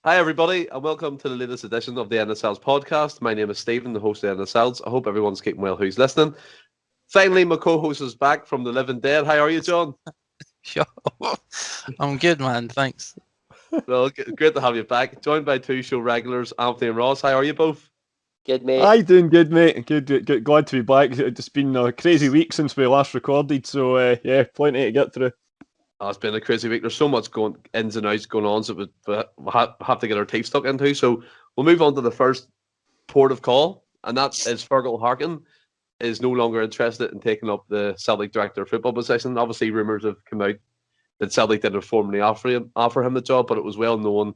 Hi, everybody, and welcome to the latest edition of the NSL's podcast. My name is Stephen, the host of the NSL's. I hope everyone's keeping well who's listening. Finally, my co-host is back from the living dead. How are you, John? Sure. I'm good, man. Thanks. Well, great to have you back. Joined by two show regulars, Anthony and Ross. How are you both? Good, mate. Hi, doing good, mate. Good. Glad to be back. It's been a crazy week since we last recorded, so yeah, plenty to get through. Oh, it's been a crazy week. There's so much ins and outs going on, so we have to get our teeth stuck into. So we'll move on to the first port of call, and that is Fergal Harkin is no longer interested in taking up the Celtic director of football position. Obviously, rumours have come out that Celtic didn't formally offer him the job, but it was well known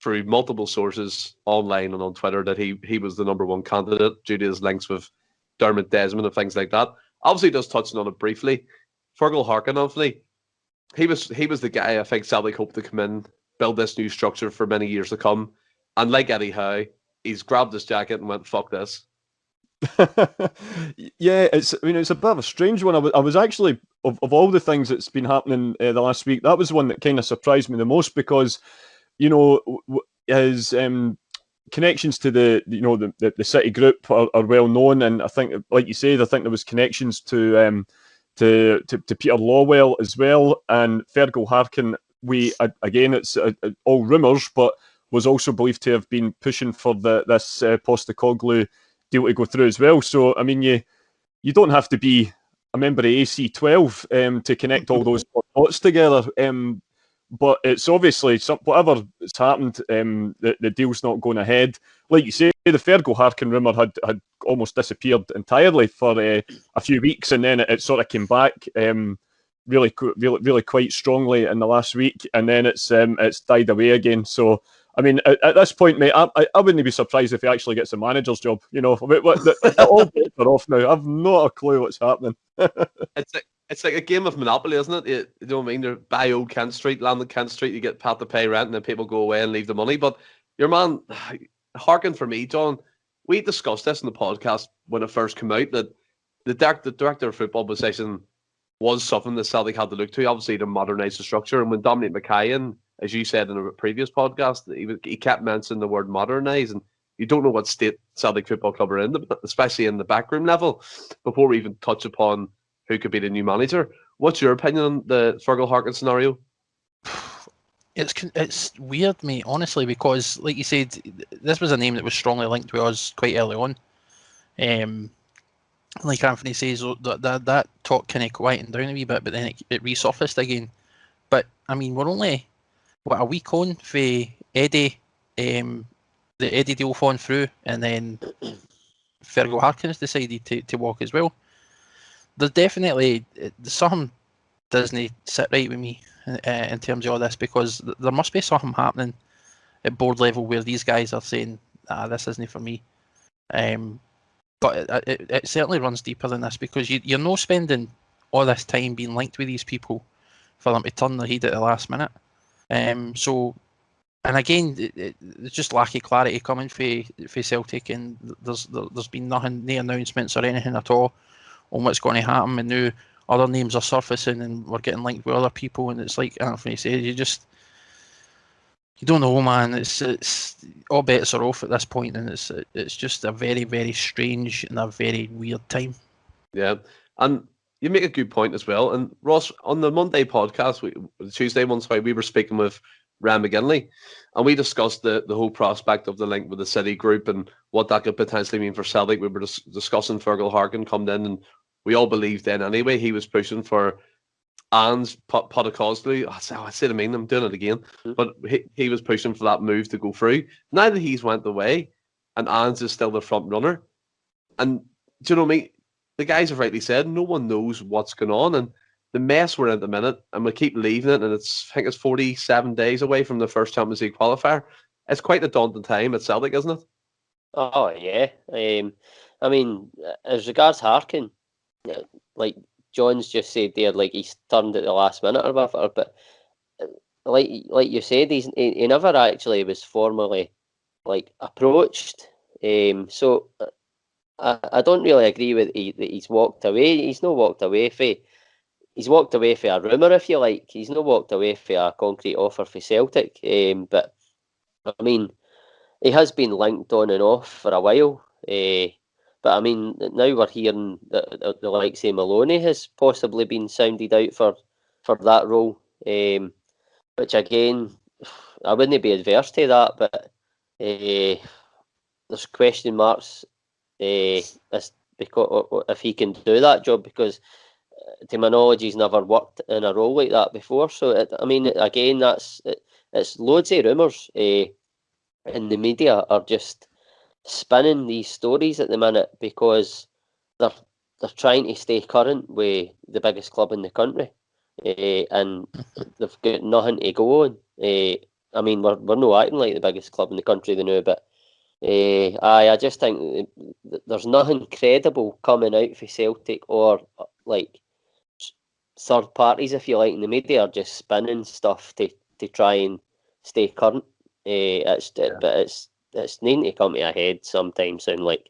through multiple sources online and on Twitter that he was the number one candidate due to his links with Dermot Desmond and things like that. Obviously, just touching on it briefly, Fergal Harkin, obviously, he was the guy I think Celtic hoped to come in, build this new structure for many years to come. And like Eddie Howe, he's grabbed his jacket and went, fuck this. Yeah, it's a bit of a strange one. I was actually, of all the things that's been happening the last week, that was the one that kind of surprised me the most because, his connections to the City group are well known, and I think, like you said, I think there was connections to Peter Lawwell as well, and Fergal Harkin. It's all rumours, but was also believed to have been pushing for this Postecoglou deal to go through as well. So I mean, you don't have to be a member of AC12 to connect all those dots together. But it's obviously whatever has happened, the deal's not going ahead. Like you say, the Fergal Harkin rumour had almost disappeared entirely for a few weeks, and then it sort of came back really quite strongly in the last week, and then it's died away again. So I mean, at this point, mate, I wouldn't be surprised if he actually gets a manager's job. All bets are off now. I've not a clue what's happening. It's like a game of Monopoly, isn't it? You know what I mean? You buy old Kent Street, land on Kent Street, you get pat to pay rent, and then people go away and leave the money. But your man, Harkin, for me, John, we discussed this in the podcast when it first came out, that the director of football position was something that Celtic had to look to, obviously, to modernise the structure. And when Dominic McKay, as you said in a previous podcast, he kept mentioning the word modernise, and you don't know what state Celtic Football Club are in, especially in the backroom level, before we even touch upon who could be the new manager. What's your opinion on the Fergal Harkin scenario? It's weird, mate, honestly, because, like you said, this was a name that was strongly linked with us quite early on. Like Anthony says, that talk kind of quietened down a wee bit, but then it resurfaced again. But, I mean, we're only, a week on for Eddie, the Eddie deal falling through, and then Fergal Harkin has decided to walk as well. There's definitely something doesn't sit right with me in terms of all this, because there must be something happening at board level where these guys are saying, this isn't for me. But it certainly runs deeper than this, because you're not spending all this time being linked with these people for them to turn their head at the last minute. So, and again, it's just lack of clarity coming for Celtic, and there's been nothing, no announcements or anything at all on what's going to happen, and now other names are surfacing and we're getting linked with other people, and it's like Anthony said, you don't know, man. It's all bets are off at this point, and it's just a very, very strange and a very weird time. Yeah, and you make a good point as well. And Ross, on the Monday podcast, the Tuesday one, we were speaking with Ram McGinley, and we discussed the whole prospect of the link with the City group and what that could potentially mean for Celtic. We were discussing Fergal Harkin coming in, and we all believed then anyway he was pushing for Ange Postecoglou. I said, I'm doing it again. But he was pushing for that move to go through. Now that he's went away, and Ange is still the front runner, and do you know what I mean? The guys have rightly said no one knows what's going on, and the mess we're in at the minute, and we keep leaving it, and I think it's 47 days away from the first Champions League qualifier. It's quite a daunting time at Celtic, isn't it? Oh yeah. I mean, as regards Harkin, like John's just said there, like he's turned at the last minute or whatever, but like you said, he never actually was formally like approached. So I don't really agree with that he's walked away. He's not walked away for. He's walked away for a rumour, if you like. He's not walked away for a concrete offer for Celtic. But I mean, he has been linked on and off for a while. But I mean, now we're hearing that the likes of Maloney has possibly been sounded out for that role. Which again, I wouldn't be adverse to that, but there's question marks as because if he can do that job, because to my knowledge he's never worked in a role like that before. So I mean, again, it's loads of rumours, and the media are just spinning these stories at the minute because they're trying to stay current with the biggest club in the country, and they've got nothing to go on. I mean, we're not acting like the biggest club in the country now, but I just think there's nothing credible coming out for Celtic, or like third parties, if you like, in the media are just spinning stuff to try and stay current. But it's needing to come to a head sometime soon. Like,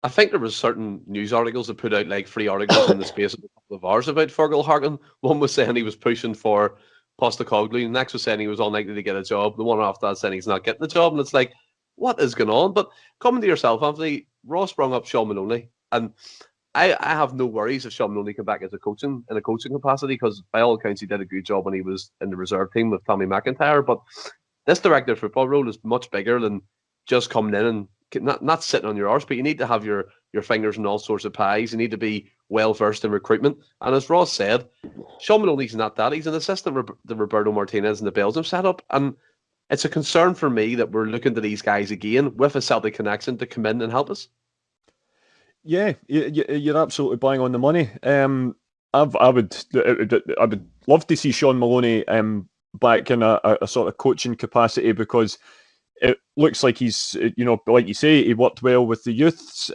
I think there was certain news articles that put out like 3 articles in the space of a couple of hours about Fergal Harkin. One was saying he was pushing for Postecoglou, the next was saying he was unlikely to get a job. The one after that saying he's not getting the job, and it's like, what is going on? But coming to yourself, Anthony, Ross brought up Sean Maloney, and I have no worries if Sean Maloney come back as a coaching capacity, because by all accounts he did a good job when he was in the reserve team with Tommy McIntyre. But this director of football role is much bigger than just coming in and not sitting on your arse, but you need to have your fingers in all sorts of pies. You need to be well versed in recruitment. And as Ross said, Sean Maloney's not that. He's an assistant to Roberto Martinez in the Belgium setup. And it's a concern for me that we're looking to these guys again with a Celtic connection to come in and help us. Yeah, you're absolutely bang on the money. I would love to see Sean Maloney back in a sort of coaching capacity, because it looks like he's, like you say, he worked well with the youths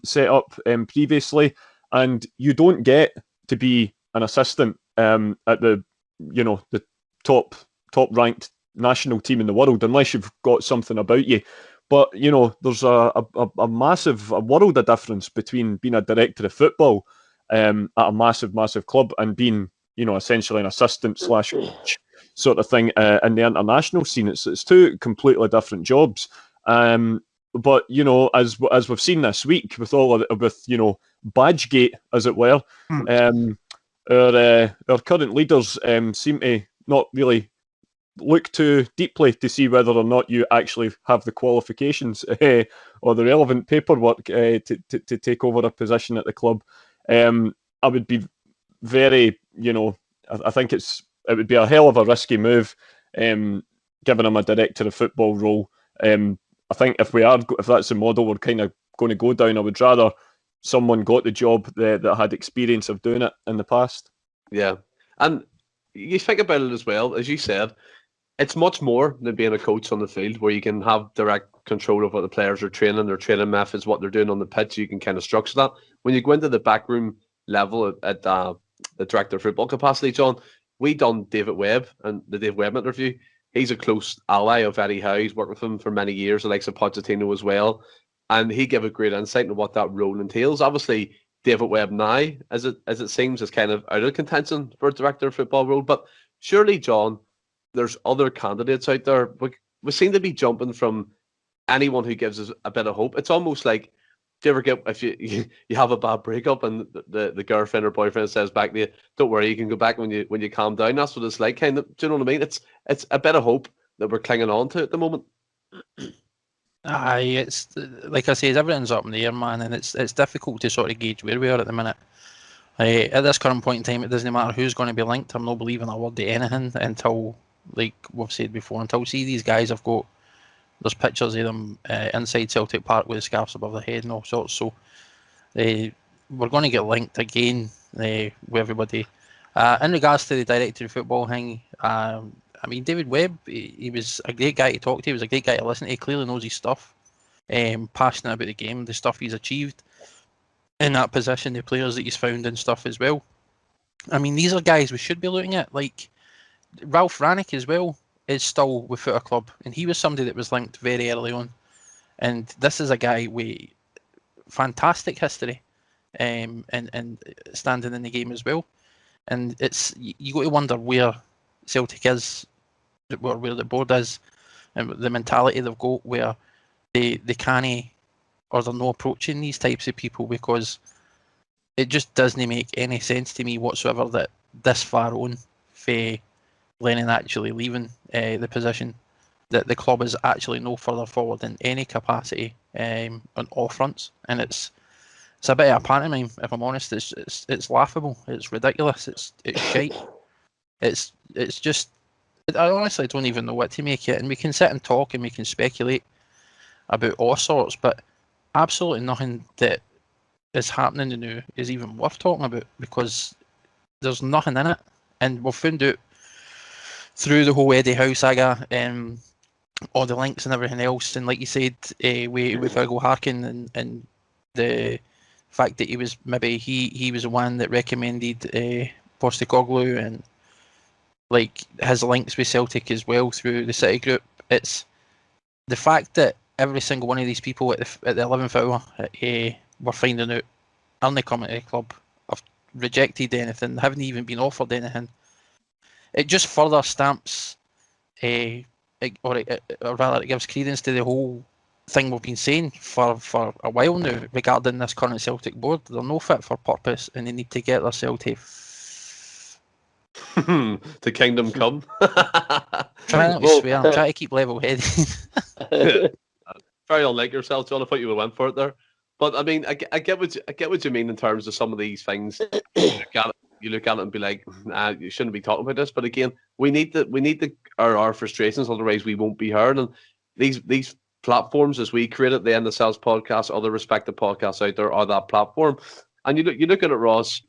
set up previously, and you don't get to be an assistant at the top ranked national team in the world unless you've got something about you. But there's a world of difference between being a director of football at a massive club and being essentially an assistant / coach sort of thing in the international scene. It's two completely different jobs. But as we've seen this week with Badgegate, as it were, our current leaders seem to not really look too deeply to see whether or not you actually have the qualifications or the relevant paperwork to take over a position at the club. I would be very, I think it would be a hell of a risky move, giving him a director of football role. I think if that's the model we're kind of going to go down, I would rather someone got the job that had experience of doing it in the past. Yeah, and you think about it as well, as you said, it's much more than being a coach on the field, where you can have direct control of what the players are training, their training methods, what they're doing on the pitch. You can kind of structure that. When you go into the backroom level at the director of football capacity, John, we done David Webb and the Dave Webb interview. He's a close ally of Eddie Howe. He's worked with him for many years, the likes of Pochettino as well. And he gave a great insight into what that role entails. Obviously, David Webb now, as it seems, is kind of out of contention for a director of football role. But surely, John, there's other candidates out there. We seem to be jumping from anyone who gives us a bit of hope. It's almost like, do you ever get, if you have a bad breakup and the girlfriend or boyfriend says back to you, don't worry, you can go back when you calm down. That's what it's like, kind of. Do you know what I mean? It's a bit of hope that we're clinging on to at the moment. Aye, it's like I say, everything's up in the air, man, and it's difficult to sort of gauge where we are at the minute. At this current point in time, it doesn't matter who's going to be linked. I'm not believing a word of anything until, like we've said before, until see these guys have got, there's pictures of them inside Celtic Park with the scarves above their head and all sorts. So we're going to get linked again with everybody. In regards to the director of football thing, I mean, David Webb, he was a great guy to talk to. He was a great guy to listen to. He clearly knows his stuff. Passionate about the game, the stuff he's achieved in that position, the players that he's found and stuff as well. I mean, these are guys we should be looking at. Like Ralph Rannick as well is still without a club, and he was somebody that was linked very early on. And this is a guy with fantastic history and standing in the game as well. And you got to wonder where Celtic is, where the board is and the mentality they've got where they can't, or they're not approaching these types of people, because it just doesn't make any sense to me whatsoever that this far on for Lennon actually leaving the position, that the club is actually no further forward in any capacity on all fronts, and it's a bit of a pantomime, if I'm honest. It's laughable, it's ridiculous, it's shite. It's just, I honestly don't even know what to make it, and we can sit and talk and we can speculate about all sorts, but absolutely nothing that is happening now is even worth talking about, because there's nothing in it. And we've found out through the whole Eddie Howe saga, all the links and everything else, and like you said, with Fergal Harkin and the fact that he was the one that recommended Postecoglou, and like his links with Celtic as well through the City group. It's the fact that every single one of these people at the 11th hour were finding out aren't coming to the club, have rejected anything, haven't even been offered anything. It just further stamps, or rather, it gives credence to the whole thing we've been saying for a while now regarding this current Celtic board. They're no fit for purpose, and they need to get themselves to kingdom come. Trying not to swear, I'm trying to keep level-headed. Very unlike yourself, John. I thought you would have went for it there, but I mean, I get what you mean in terms of some of these things. You look at it and be like, nah, you shouldn't be talking about this. But again, we need our frustrations, otherwise we won't be heard. And these platforms, as we created the End of Celts podcast, other respective podcasts out there, are that platform. And you look at it, Ross,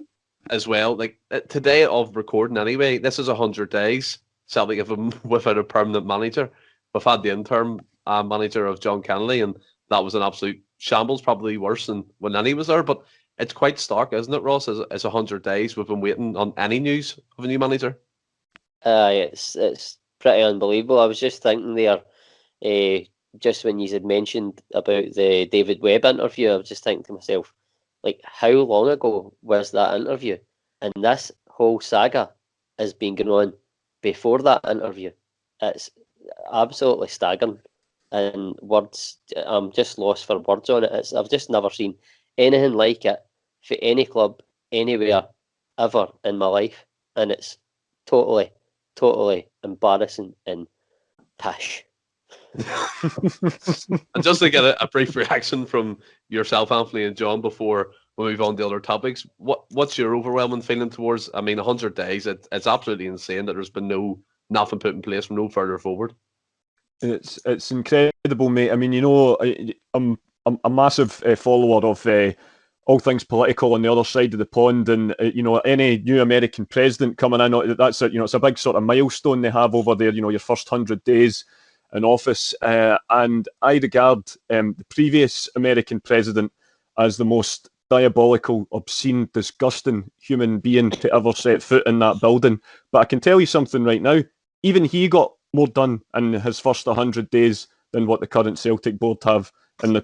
as well. Like today of recording, anyway, this is 100 days. Celtic have been without a permanent manager. We've had the interim manager of John Kennedy, and that was an absolute shambles, probably worse than when Annie was there. But it's quite stark, isn't it, Ross? As 100 days we've been waiting on any news of a new manager. It's pretty unbelievable. I was just thinking there, just when you had mentioned about the David Webb interview, I was just thinking to myself, like, how long ago was that interview? And this whole saga has been going on before that interview. It's absolutely staggering. And words, I'm just lost for words on it. I've just never seen anything like it for any club, anywhere, ever in my life. And it's totally embarrassing and pish. And just to get a brief reaction from yourself, Anthony, and John before we move on to other topics, what's your overwhelming feeling towards? I mean, 100 days, it's absolutely insane that there's been nothing put in place from no further forward. It's incredible, mate. I mean, you know, I'm a massive follower of all things political on the other side of the pond, and you know, any new American president coming in, that's it's a big sort of milestone they have over there. You know, your first 100 days in office, and I regard the previous American president as the most diabolical, obscene, disgusting human being to ever set foot in that building. But I can tell you something right now: even he got more done in his first 100 days than what the current Celtic board have in the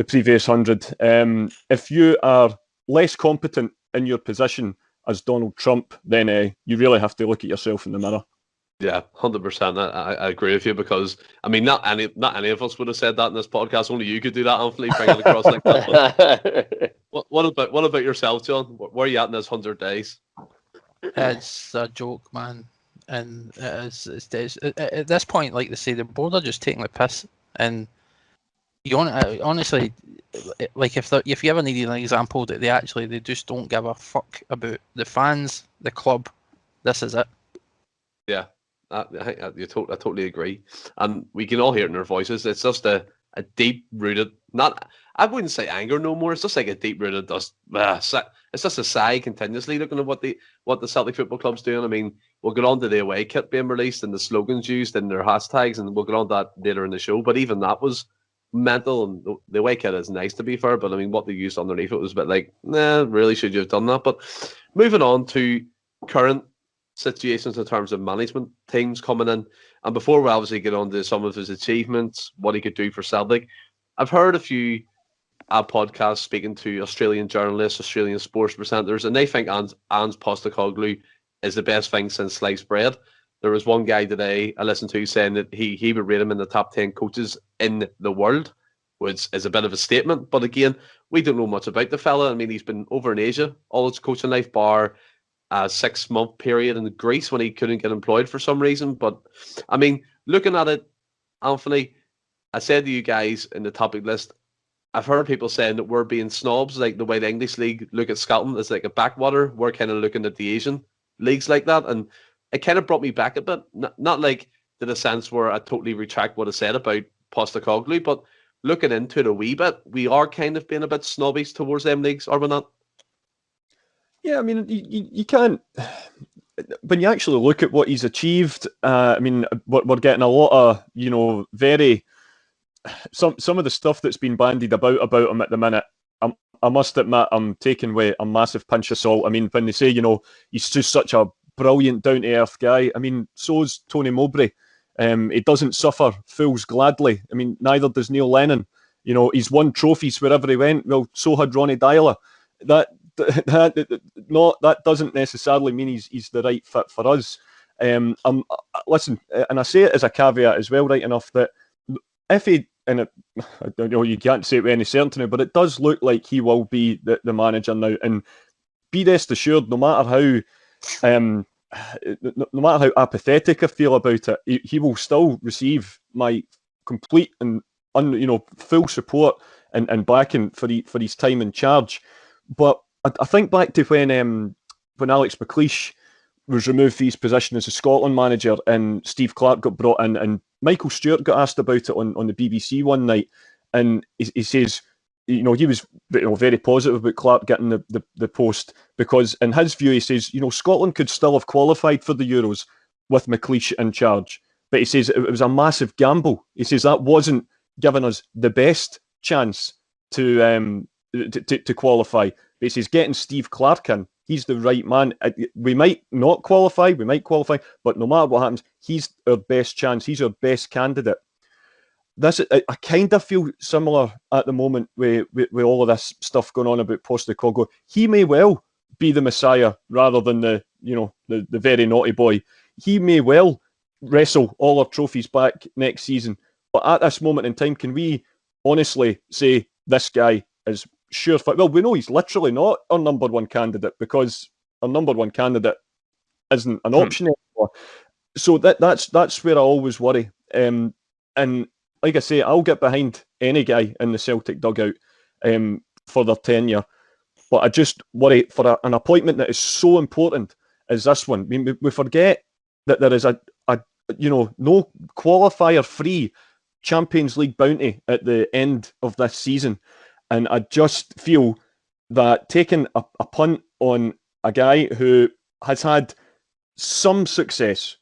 previous 100. If you are less competent in your position as Donald Trump, then you really have to look at yourself in the mirror. Yeah, 100%. I agree with you, because I mean, not any of us would have said that in this podcast. Only you could do that, Anthony, bring it across like that. What about yourself, John? Where are you at in this 100 days? It's a joke, man. And it's at this point, like they say, the board are just taking the piss. And you honestly, like if you ever needed an example that they just don't give a fuck about the fans, the club, this is it. Yeah, I totally agree, and we can all hear it in their voices. It's just a deep-rooted, I wouldn't say anger no more. It's just like a deep-rooted it's just a sigh continuously looking at what the Celtic Football Club's doing. I mean, we'll get on to the away kit being released and the slogans used and their hashtags, and we'll get on to that later in the show. But even that was mental, and the away kit is nice, to be fair, but I mean, what they used underneath it was a bit like, nah, really should you have done that? But moving on to current situations in terms of management teams coming in, and before we obviously get on to some of his achievements, what he could do for Celtic, I've heard a few podcasts speaking to Australian journalists, Australian sports presenters, and they think Ange Postecoglou is the best thing since sliced bread. There was one guy today I listened to saying that he would rate him in the top 10 coaches in the world, which is a bit of a statement. But again, we don't know much about the fella. I mean, he's been over in Asia all his coaching life, bar a 6-month period in Greece when he couldn't get employed for some reason. But I mean, looking at it, Anthony, I said to you guys in the topic list, I've heard people saying that we're being snobs, like the way the English league look at Scotland as like a backwater. We're kind of looking at the Asian leagues like that, and it kind of brought me back a bit. Not like to the sense where I totally retract what I said about Postecoglou, but looking into it a wee bit, we are kind of being a bit snobbish towards them leagues, are we not? Yeah, I mean, you can't. When you actually look at what he's achieved, I mean, we're getting a lot of, very some of the stuff that's been bandied about him at the minute. I must admit, I'm taking with a massive pinch of salt. I mean, when they say, he's just such a brilliant, down to earth guy. I mean, so's Tony Mowbray. He doesn't suffer fools gladly. I mean, neither does Neil Lennon. He's won trophies wherever he went. Well, so had Ronnie Dyler. That doesn't necessarily mean he's the right fit for us. Listen, and I say it as a caveat as well, right enough, that if he, and I don't know, you can't say it with any certainty, but it does look like he will be the manager now. And be rest assured, no matter how apathetic I feel about it, he will still receive my complete and full support and backing for his time in charge. But I think back to when Alex McLeish was removed from his position as a Scotland manager and Steve Clarke got brought in, and Michael Stewart got asked about it on the BBC one night, and he says, he was very positive about Clarke getting the post, because in his view, he says, Scotland could still have qualified for the Euros with McLeish in charge, but he says it was a massive gamble. He says that wasn't giving us the best chance to qualify. But he says getting Steve Clarke in, he's the right man. We might not qualify, we might qualify, but no matter what happens, he's our best chance. He's our best candidate. I kind of feel similar at the moment with all of this stuff going on about Postecoglou. He may well be the Messiah rather than the very naughty boy. He may well wrestle all our trophies back next season. But at this moment in time, can we honestly say this guy is surefire? Well, we know he's literally not our number one candidate, because our number one candidate isn't an option anymore. So that's where I always worry. And like I say, I'll get behind any guy in the Celtic dugout for their tenure. But I just worry for an appointment that is so important as this one. I mean, we forget that there is a no qualifier-free Champions League bounty at the end of this season. And I just feel that taking a punt on a guy who has had some success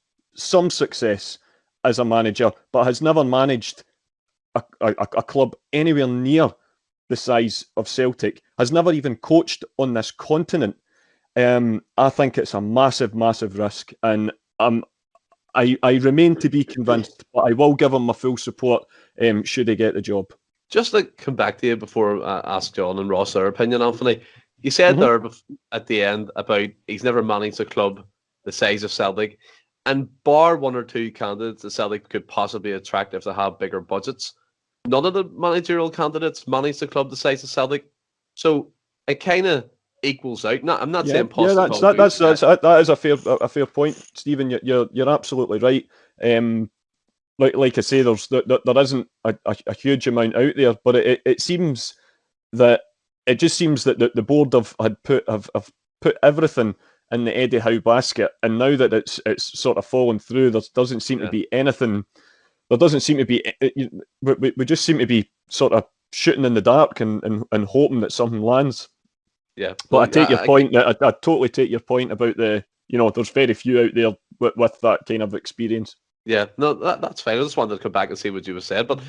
as a manager, but has never managed a club anywhere near the size of Celtic, has never even coached on this continent, I think it's a massive, massive risk. And I remain to be convinced, but I will give him my full support should he get the job. Just to come back to you before I ask John and Ross their opinion, Anthony, you said there at the end about he's never managed a club the size of Celtic, and bar one or two candidates that Celtic could possibly attract if they have bigger budgets, none of the managerial candidates managed a club the size of Celtic. So it kind of equals out. I'm not saying Postecoglou. That is a fair point, Stephen. You're absolutely right. Like I say, there isn't a huge amount out there, but it seems that the board have put everything in the Eddie Howe basket, and now that it's sort of fallen through, there doesn't seem to be anything. There doesn't seem to be. We just seem to be sort of shooting in the dark and hoping that something lands. Yeah, but I take your point. I totally take your point about there's very few out there with that kind of experience. Yeah, no, that's fine. I just wanted to come back and see what you said. But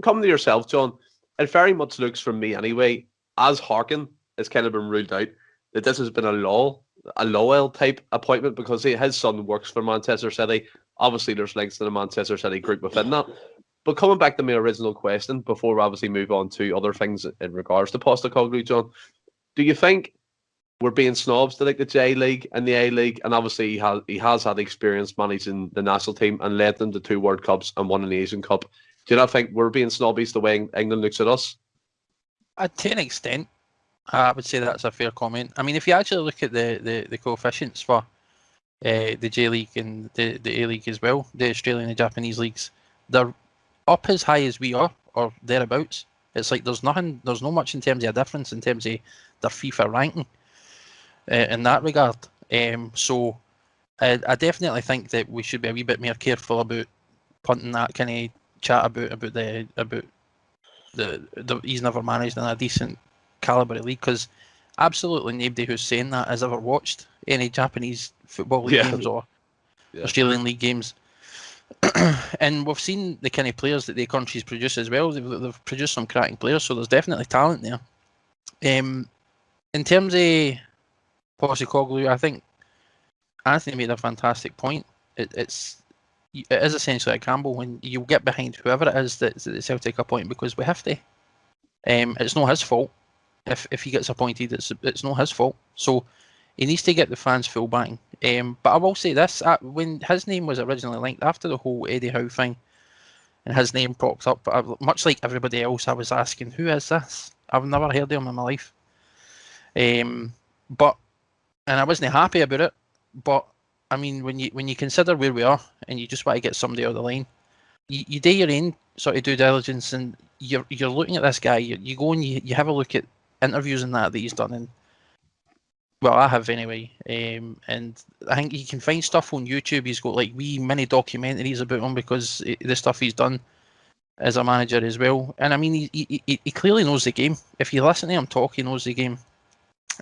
come to yourself, John. It very much looks from me anyway, as Harkin has kind of been ruled out, that this has been a Lowell type appointment, because his son works for Manchester City. Obviously, there's links to the Manchester City group within that. But coming back to my original question, before we obviously move on to other things in regards to Postecoglou, John, do you think we're being snobs to like the J League and the A League, and obviously he has had experience managing the national team and led them to 2 World Cups and 1 in the Asian Cup. Do you not think we're being snobbies the way England looks at us? To an extent, I would say that's a fair comment. I mean, if you actually look at the coefficients for the J League and the A League as well, the Australian and Japanese leagues, they're up as high as we are, or thereabouts. It's like there's no much in terms of a difference in terms of their FIFA ranking in that regard. So I definitely think that we should be a wee bit more careful about punting that kind of chat about the he's never managed in a decent calibre league, because absolutely nobody who's saying that has ever watched any Japanese football league games or Australian league games. And we've seen the kind of players that the countries produce as well. They've produced some cracking players, so there's definitely talent there. In terms of Postecoglou, I think Anthony made a fantastic point. It is essentially a gamble when you get behind whoever it is that Celtic appoint, because we have to. It's not his fault if he gets appointed. It's not his fault. So he needs to get the fans' full backing. But I will say this: when his name was originally linked after the whole Eddie Howe thing, and his name popped up, much like everybody else, I was asking, "Who is this? I've never heard of him in my life." And I wasn't happy about it. But I mean, when you consider where we are, and you just want to get somebody out of the line, you do your own sort of due diligence, and you're looking at this guy. You go and you have a look at interviews and that he's done, and well, I have anyway. And I think you can find stuff on YouTube. He's got like wee mini documentaries about him because the stuff he's done as a manager as well. And I mean, he clearly knows the game. If you listen to him talk, he knows the game.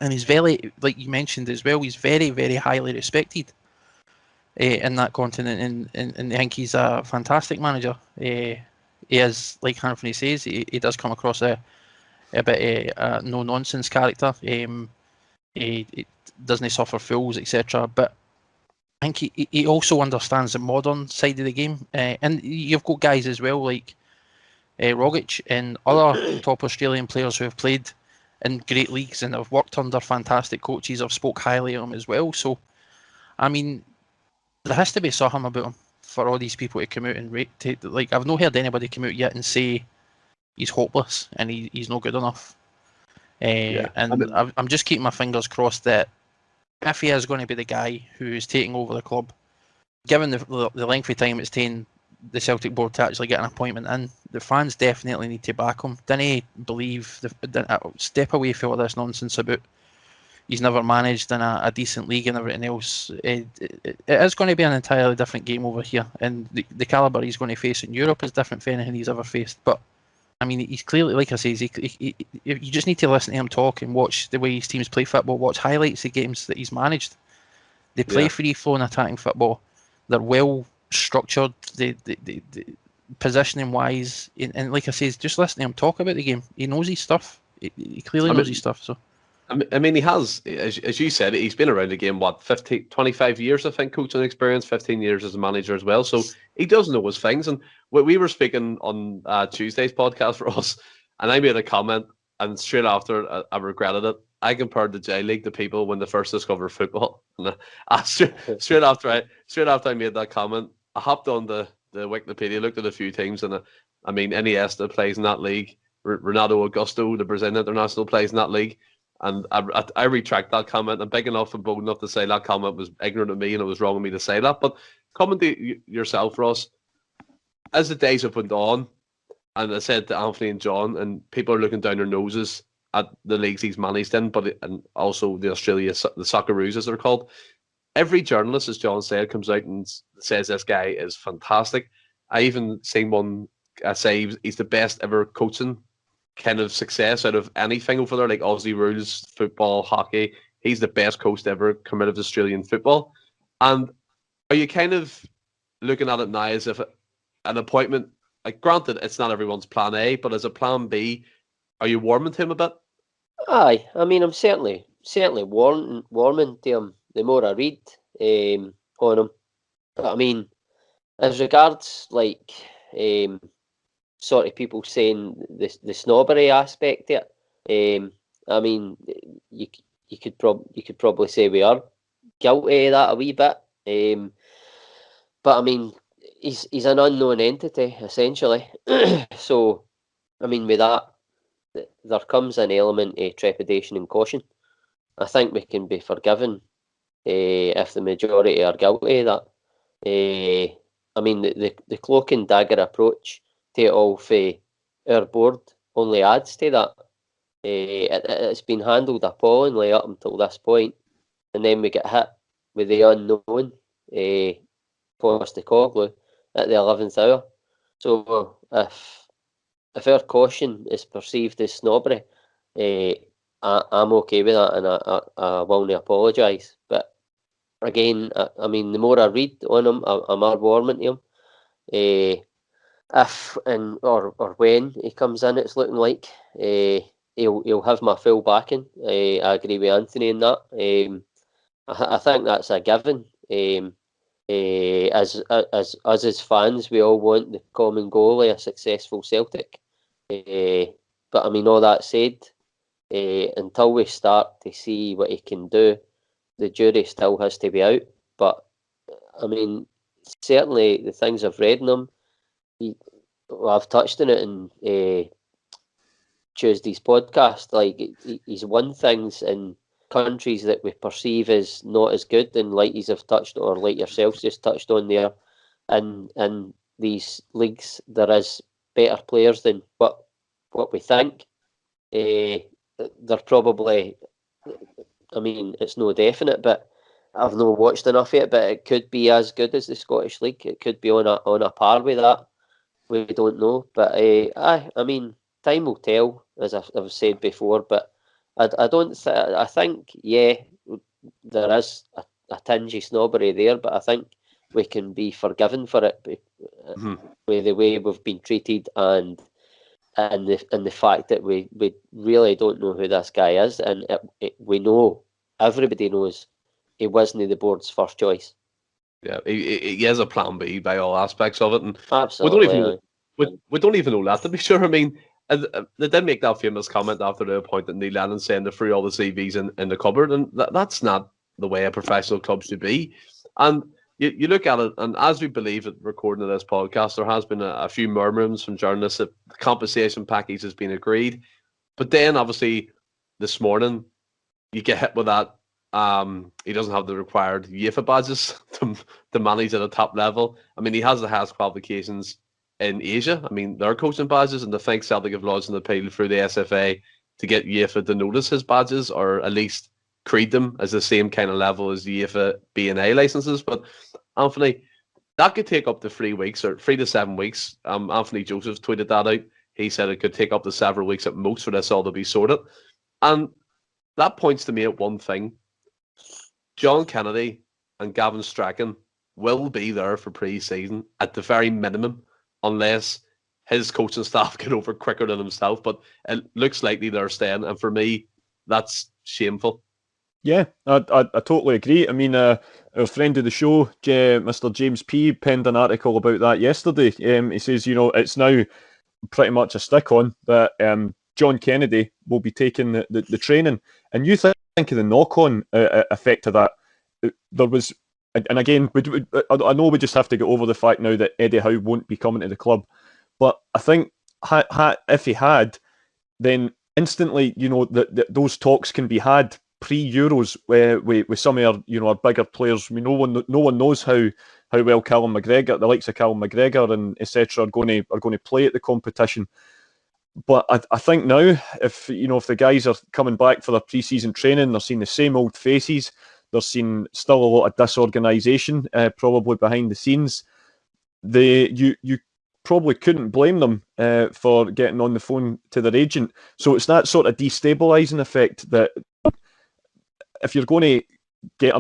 And he's very, like you mentioned as well, he's very, very highly respected in that continent. And I think he's a fantastic manager. He is, like Anthony says, he does come across a bit of a no-nonsense character. He doesn't suffer fools, etc. But I think he also understands the modern side of the game. And you've got guys as well like Rogic and other top Australian players who have played in great leagues and have worked under fantastic coaches. I've spoke highly of him as well. So, I mean, there has to be something about him for all these people to come out and rate. Like, I've not heard anybody come out yet and say he's hopeless and he's not good enough. I'm just keeping my fingers crossed that if he is going to be the guy who is taking over the club, given the length of time it's taken the Celtic board to actually get an appointment in, the fans definitely need to back him. Didn't believe step away from all this nonsense about he's never managed in a decent league and everything else. It is going to be an entirely different game over here, and the calibre he's going to face in Europe is different from anything he's ever faced. But I mean, he's clearly, like I say, you just need to listen to him talk and watch the way his teams play football, watch highlights of games that he's managed. They play free-flowing attacking football. They're well structured, the positioning wise, and like I say, just listen to him talk about the game. He knows his stuff. He clearly knows his stuff. So I mean, he has, as you said, he's been around the game, 25 years, I think, coaching experience, 15 years as a manager as well. So he does know his things. And we were speaking on Tuesday's podcast for us, and I made a comment, and straight after I regretted it. I compared the J League to people when they first discovered football. And straight after I made that comment, I hopped on the Wikipedia, looked at a few teams, and I mean, Iniesta plays in that league. Renato Augusto, the Brazilian international, plays in that league. And I retract that comment. I'm big enough and bold enough to say that comment was ignorant of me and it was wrong of me to say that. But comment to yourself, Ross, as the days have went on, and I said to Anthony and John, and people are looking down their noses at the leagues he's managed in, and also the Socceroos as they're called. Every journalist, as John said, comes out and says this guy is fantastic. I even seen one say he's the best ever coaching kind of success out of anything over there, like Aussie rules, football, hockey. He's the best coach to ever come out of Australian football. And are you kind of looking at it now as if an appointment, like granted, it's not everyone's plan A, but as a plan B, are you warming to him a bit? Aye, I mean, I'm certainly warming to him the more I read on him. But I mean, as regards like sort of people saying the snobbery aspect of it, I mean, you you could probably say we are guilty of that a wee bit. But I mean, he's an unknown entity essentially. So I mean, with that, there comes an element of trepidation and caution. I think we can be forgiven if the majority are guilty of that. I mean, the cloak and dagger approach to it all for our board only adds to that. It's been handled appallingly up until this point, and then we get hit with the unknown Postecoglou at the 11th hour. So if our caution is perceived as snobbery, I'm okay with that, and I will not apologise. But again, I mean, the more I read on him, I'm more warming to him. If and or when he comes in, it's looking like he'll have my full backing. I agree with Anthony in that. I think that's a given. As us as fans, we all want the common goal of a successful Celtic. But I mean, all that said, until we start to see what he can do, the jury still has to be out. But I mean, certainly the things I've read in him, I've touched on it in Tuesday's podcast. Like, he's won things in countries that we perceive as not as good, and like you have touched on, or like yourselves just touched on there, in these leagues there is better players than what we think. They're probably, I mean, it's no definite, but I've not watched enough of it, but it could be as good as the Scottish League. It could be on a par with that. We don't know, but I mean, time will tell, as I've said before. But I think, yeah, there is a tinge of snobbery there, but I think we can be forgiven for it with the way we've been treated and the fact that we really don't know who this guy is, and we know, everybody knows, he wasn't the board's first choice. Yeah, he has a plan B by all aspects of it, and absolutely. We don't even know that, to be sure. I mean, they did make that famous comment after the appointment Neil Lennon saying they threw all the CVs in the cupboard, and that's not the way a professional club should be. And you look at it, and as we believe at recording of this podcast, there has been a few murmurings from journalists that the compensation package has been agreed. But then, obviously, this morning, you get hit with that. He doesn't have the required UEFA badges to manage at a top level. I mean, he has the highest qualifications in Asia. I mean, their coaching badges, and the think Celtic have lodged an appeal through the SFA to get UEFA to notice his badges, or at least create them as the same kind of level as the UEFA B and A licenses. But Anthony, that could take up to 3 weeks, or 3 to 7 weeks. Anthony Joseph tweeted that out. He said it could take up to several weeks at most for this all to be sorted. And that points to me at one thing. John Kennedy and Gavin Strachan will be there for pre-season at the very minimum, unless his coaching staff get over quicker than himself. But it looks likely they're staying, and for me, that's shameful. Yeah, I totally agree. I mean, a friend of the show, Mr. James P, penned an article about that yesterday. He says, it's now pretty much a stick-on that John Kennedy will be taking the training. And you think of the knock-on effect of that. There was, and again, I know we just have to get over the fact now that Eddie Howe won't be coming to the club. But I think if he had, then instantly, those talks can be had pre-Euros with some of our bigger players. I mean, no one knows how well Callum McGregor, the likes of Callum McGregor and etc. are going to play at the competition. But I think now, if the guys are coming back for their pre-season training, they're seeing the same old faces. They're seeing still a lot of disorganisation, probably behind the scenes. You probably couldn't blame them for getting on the phone to their agent. So it's that sort of destabilising effect that if you're going to get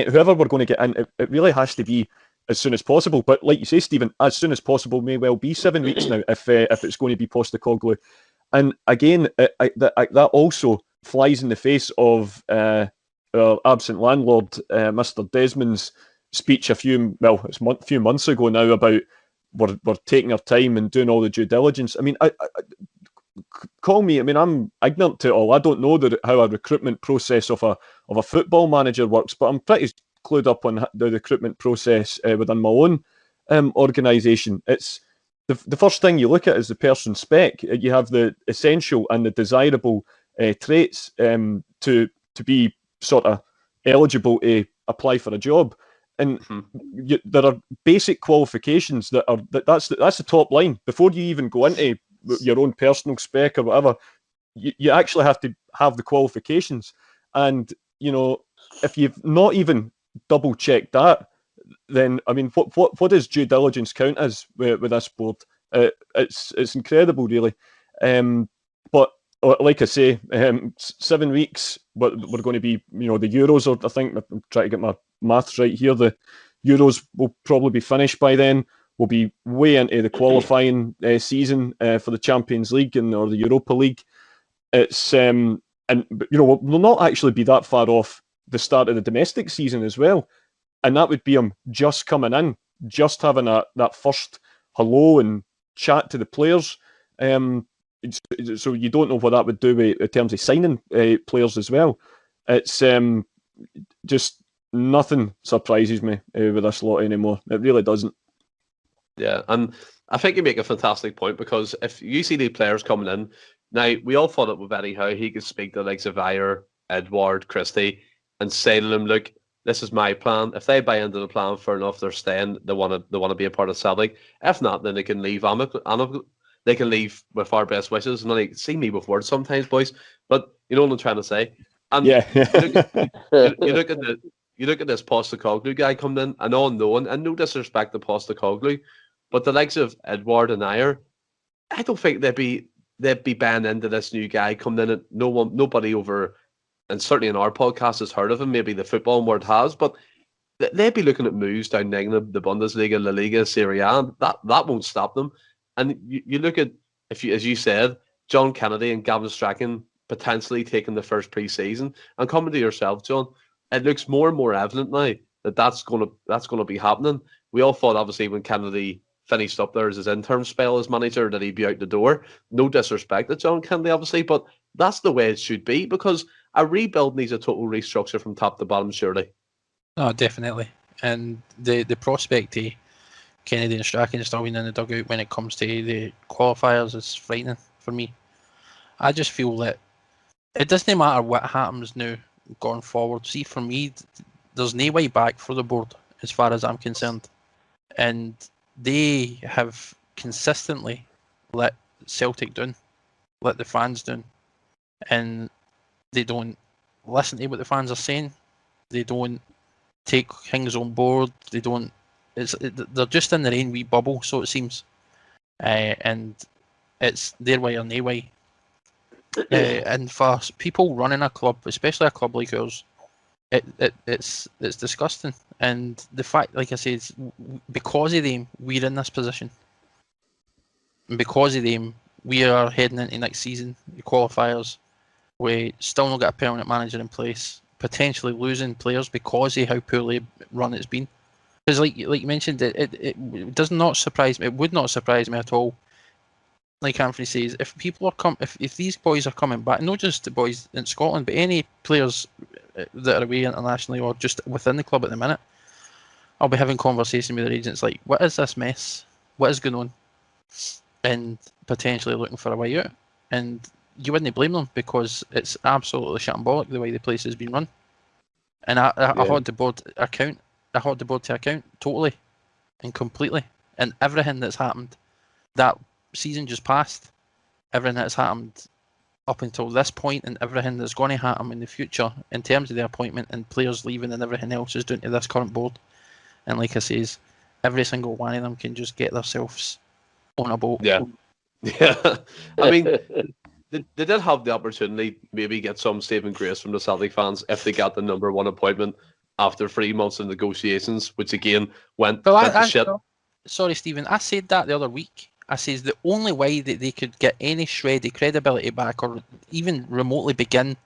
whoever we're going to get in, it really has to be as soon as possible. But like you say, Stephen, as soon as possible may well be 7 weeks now if it's going to be Postecoglou. And again, that also flies in the face of our absent landlord, Mr. Desmond's speech a few months ago now about we're taking our time and doing all the due diligence. I mean, call me. I mean, I'm ignorant to it all. I don't know how a recruitment process of a football manager works, but I'm pretty clued up on the recruitment process within my own organisation. It's the first thing you look at is the person spec. You have the essential and the desirable traits to be sort of eligible to apply for a job. And there are basic qualifications that's the top line. Before you even go into your own personal spec or whatever, you actually have to have the qualifications. And, if you've not even double checked that, then, I mean, what does due diligence count as with this board? It's incredible, really. But like I say, 7 weeks, but we're going to be, the Euros, or I think I'm trying to get my maths right here. The Euros will probably be finished by then. We'll be way into the qualifying season for the Champions League or the Europa League. It's we'll not actually be that far off the start of the domestic season as well, and that would be him just coming in, just having that first hello and chat to the players. So you don't know what that would do in terms of signing players as well. It's just nothing surprises me with this lot anymore. It really doesn't. Yeah, and I think you make a fantastic point, because if you see the players coming in, now we all thought it with Eddie Howe, he could speak to like Xavier, Edward, Christie, and say to them, look, this is my plan. If they buy into the plan, fair enough, they're staying. They want to be a part of Celtic. If not, then they can leave. They can leave with our best wishes. And then they see me with words sometimes, boys. But you know what I'm trying to say. And yeah, you look at this Postecoglou guy coming in, and all knowing, and no disrespect to Postecoglou, but the likes of Edward and Ayer, I don't think they'd be banned into this new guy coming in. And nobody over, and certainly in our podcast has heard of him. Maybe the football world has, but they'd be looking at moves down the Bundesliga, La Liga, Serie A, and that won't stop them. And you look at, as you said, John Kennedy and Gavin Strachan potentially taking the first pre-season, and coming to yourself, John, it looks more and more evident now that's going to be happening. We all thought, obviously, when Kennedy finished up there as his interim spell as manager, that he'd be out the door. No disrespect to John Kennedy, obviously, but that's the way it should be, because a rebuild needs a total restructure from top to bottom, surely. Oh, definitely. And the prospect of Kennedy and Strachan still being in the dugout when it comes to the qualifiers is frightening for me. I just feel that it doesn't matter what happens now going forward. See, for me, there's no way back for the board as far as I'm concerned. And they have consistently let Celtic down, let the fans down. And they don't listen to what the fans are saying. They don't take things on board. They don't. They're just in their own wee bubble, so it seems, and it's their way or no way. And for people running a club, especially a club like ours, it's disgusting. And the fact, like I said, because of them, we're in this position, and because of them, we are heading into next season, the qualifiers. We still not got a permanent manager in place, potentially losing players because of how poorly run it's been. Because, like you mentioned, it does not surprise me. It would not surprise me at all. Like Anthony says, if people are if these boys are coming back, not just the boys in Scotland, but any players that are away internationally or just within the club at the minute, I'll be having conversations with their agents like, "What is this mess? What is going on?" And potentially looking for a way out. And you wouldn't blame them, because it's absolutely shambolic the way the place has been run. And I hold the board account. I hold the board to account totally and completely. And everything that's happened, that season just passed, everything that's happened up until this point, and everything that's going to happen in the future in terms of the appointment and players leaving and everything else is down to this current board. And like I says, every single one of them can just get themselves on a boat. Yeah. I mean, they did have the opportunity maybe get some saving grace from the Celtic fans if they got the number one appointment after 3 months of negotiations, which again went to shit. Sorry, Stephen, I said that the other week. I says the only way that they could get any shred of credibility back, or even remotely begin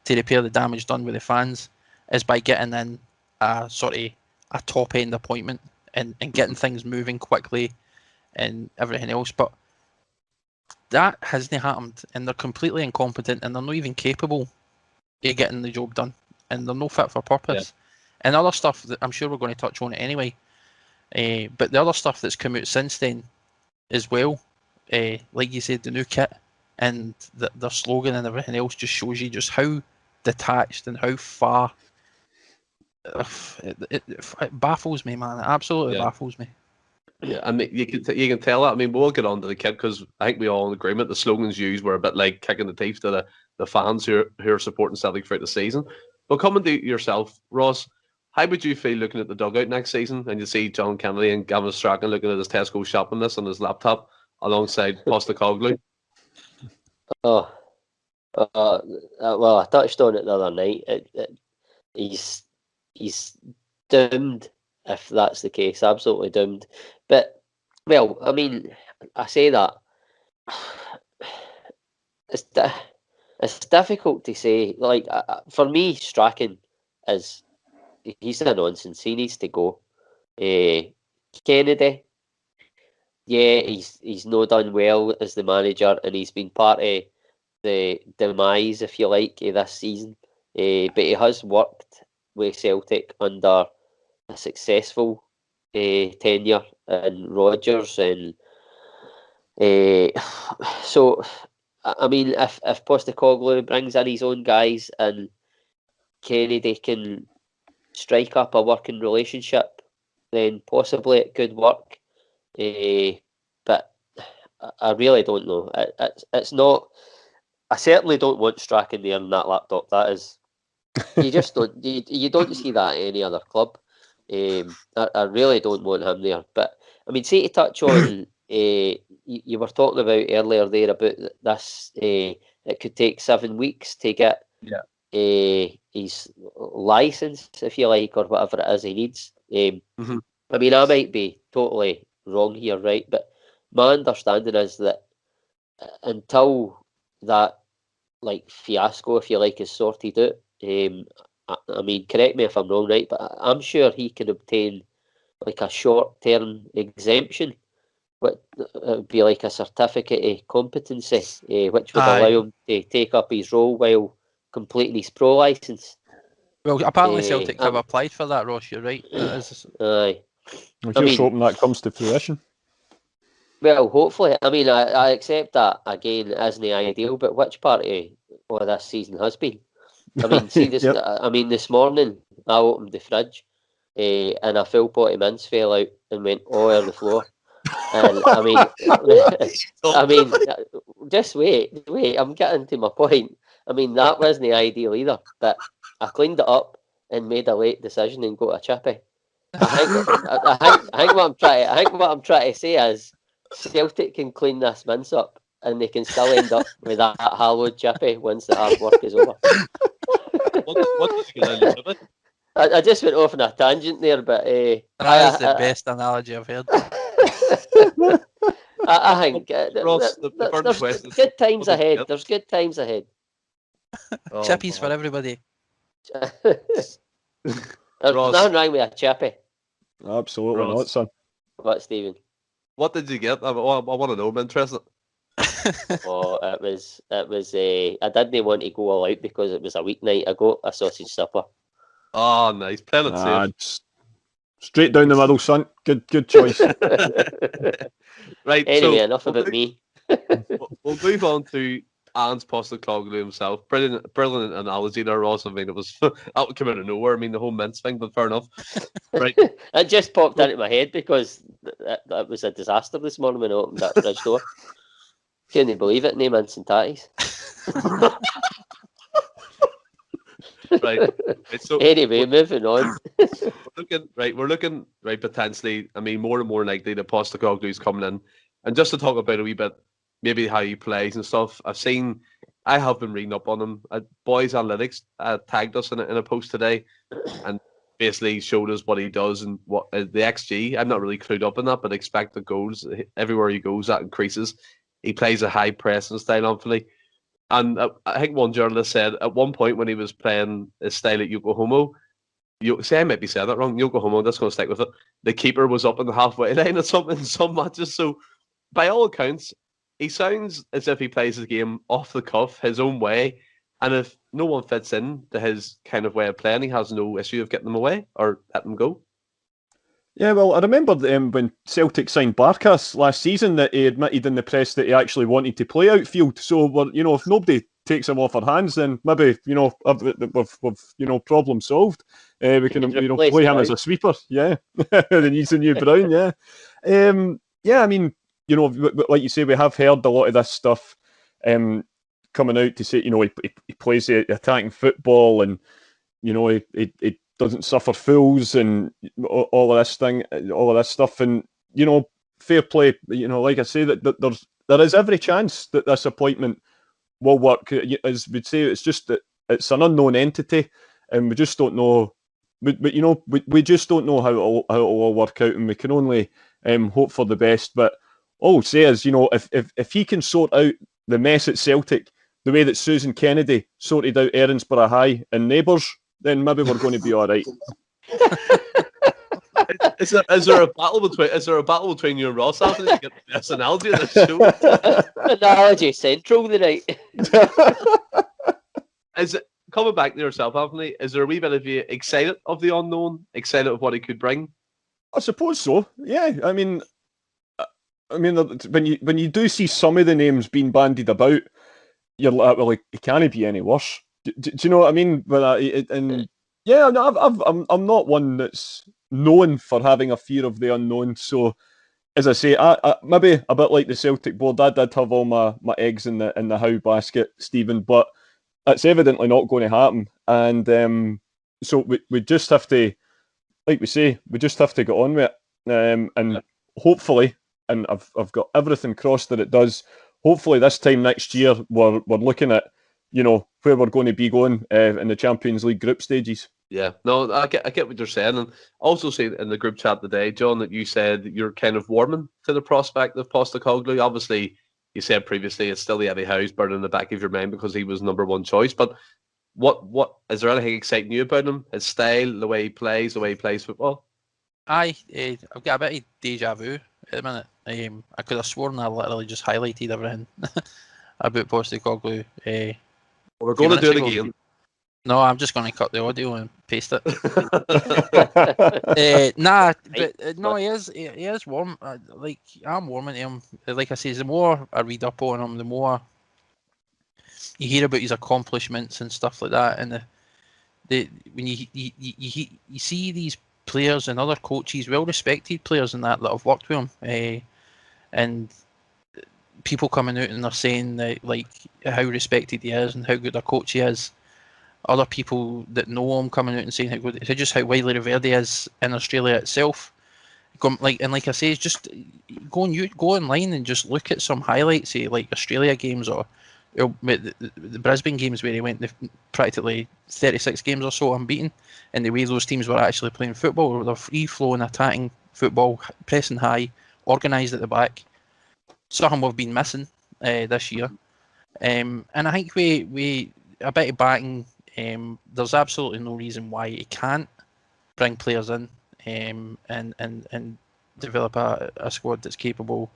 to repair the damage done with the fans, is by getting in a top end appointment and getting things moving quickly and everything else. But That hasn't happened, and they're completely incompetent, and they're not even capable of getting the job done, and they're no fit for purpose. And other stuff that I'm sure we're going to touch on it anyway. But the other stuff that's come out since then as well, like you said, the new kit and their slogan and everything else just shows you just how detached and how far. It baffles me, man. It absolutely baffles me. Yeah, I mean, you can tell that. I mean, we'll get on to the kit because I think we all in agreement the slogans used were a bit like kicking the teeth to the fans who are supporting Celtic throughout the season. But coming to yourself, Ross, how would you feel looking at the dugout next season and you see John Kennedy and Gavin Strachan looking at his Tesco shopping list on his laptop alongside Postecoglou? Well, I touched on it the other night. He's doomed if that's the case, absolutely doomed. But, well, I mean, I say that. It's difficult to say. Like, for me, Strachan he's a nonsense. He needs to go. Kennedy, yeah, he's not done well as the manager, and he's been part of the demise, if you like, of this season. But he has worked with Celtic under a successful tenure in Rodgers, and so I mean, if Postecoglou brings in his own guys and Kennedy can strike up a working relationship, then possibly it could work. But I really don't know. It's not. I certainly don't want Strachan there on that laptop. That is, you just don't. You don't see that at any other club. I really don't want him there. But I mean, see, to touch on, you were talking about earlier there about this. It could take 7 weeks to get his license, if you like, or whatever it is he needs. I mean, I might be totally wrong here, right? But my understanding is that until that fiasco, if you like, is sorted out, I mean, correct me if I'm wrong, right? But I'm sure he can obtain like a short-term exemption, but it would be like a certificate of competency, which would allow him to take up his role while completing his pro license. Well, apparently Celtic have applied for that, Ross. You're right. Aye. Well, here's hoping that comes to fruition. Well, hopefully. I mean, I accept that again isn't ideal, but which part of this season has been? I mean, see this. Yep. I mean, this morning I opened the fridge, and a full pot of mince fell out and went all over the floor. And I mean, just wait. I'm getting to my point. I mean, that wasn't ideal either, but I cleaned it up and made a late decision and got a chippy. I think what I'm trying to say is Celtic can clean this mince up and they can still end up with that hallowed chippy once the hard work is over. What did you get out of it? I just went off on a tangent there, but that is the best analogy I've heard. I think Ross, there's good times ahead. There's good times ahead. Chippies for everybody. There's nothing wrong with a chippy. Absolutely not, son. What, Stephen? What did you get? I want to know. I'm interested. Oh, it was. I didn't want to go all out because it was a weeknight. I got a sausage supper. Oh, nice. Playing it safe. Straight down the middle, son. Good choice. Right. Anyway, enough about me. We'll move on to Ange Postecoglou himself. Brilliant analogy there, Ross. I mean, it was that would come out of nowhere. I mean, the whole mince thing, but fair enough. Right. It just popped into my head because that was a disaster this morning when I opened that fridge door. Couldn't believe it. No mince and tatties. Right. So anyway, moving on. We're looking potentially. I mean, more and more likely that Postecoglou's coming in, and just to talk about a wee bit, maybe how he plays and stuff. I have been reading up on him. Boys Analytics tagged us in a post today, and basically showed us what he does and what the XG. I'm not really clued up in that, but expected goals everywhere he goes that increases. He plays a high pressing style, obviously. And I think one journalist said at one point when he was playing his style at Yokohama, I might be saying that wrong, Yokohama, that's going to stick with it, the keeper was up in the halfway line in some matches. So by all accounts, he sounds as if he plays the game off the cuff, his own way. And if no one fits in to his kind of way of playing, he has no issue of getting them away or letting them go. Yeah, well, I remember when Celtic signed Barkas last season that he admitted in the press that he actually wanted to play outfield. So, if nobody takes him off our hands, then maybe we've problem solved. We can play him as a sweeper. Yeah, the needs a new Brown. Yeah, I mean, like you say, we have heard a lot of this stuff coming out to say, he plays the attacking football and he doesn't suffer fools and all of this stuff, and fair play. Like I say, that there is every chance that this appointment will work. As we'd say, it's just that it's an unknown entity, and we just don't know. We just don't know how it'll all work out, and we can only hope for the best. But all I'll say is, if he can sort out the mess at Celtic the way that Susan Kennedy sorted out Erinsborough High and Neighbours, then maybe we're going to be all right. Is there a battle between you and Ross after to get this analogy of the show? Analogy central tonight. Is it coming back to yourself, Anthony? Is there a wee bit of you excited of the unknown, excited of what he could bring? I suppose so. Yeah, I mean, when you do see some of the names being bandied about, you're like, well, it can't be any worse. Do you know what I mean? But I'm not one that's known for having a fear of the unknown. So, as I say, I maybe a bit like the Celtic board, I did have all my eggs in the Howe basket, Stephen. But that's evidently not going to happen. And so we just have to, like we say, we just have to get on with it. And hopefully, and I've got everything crossed that it does. Hopefully, this time next year, we're looking at where we're going to be going in the Champions League group stages. Yeah, no, I get what you're saying, and also say in the group chat today, John, that you said you're kind of warming to the prospect of Postecoglou. Obviously, you said previously it's still the Eddie Howe's burning in the back of your mind because he was number one choice. But what is there anything exciting you about him? His style, the way he plays football? I've got a bit of deja vu at the minute. I could have sworn I literally just highlighted everything about Postecoglou. We're going to do it again. No, I'm just going to cut the audio and paste it. He is warm. I'm warming to him. Like I say, the more I read up on him, the more you hear about his accomplishments and stuff like that. And when you see these players and other coaches, well-respected players and that have worked with him, and people coming out and they're saying that, like, how respected he is and how good a coach he is. Other people that know him coming out and saying how good, just how widely revered he is in Australia itself. Like I say, just go online and just look at some highlights, say like Australia games or the Brisbane games where he went practically 36 games or so unbeaten, and the way those teams were actually playing football, they're free-flowing, attacking football, pressing high, organised at the back. Something we've been missing this year, and I think we a bit of batting. There's absolutely no reason why he can't bring players in and develop a squad that's capable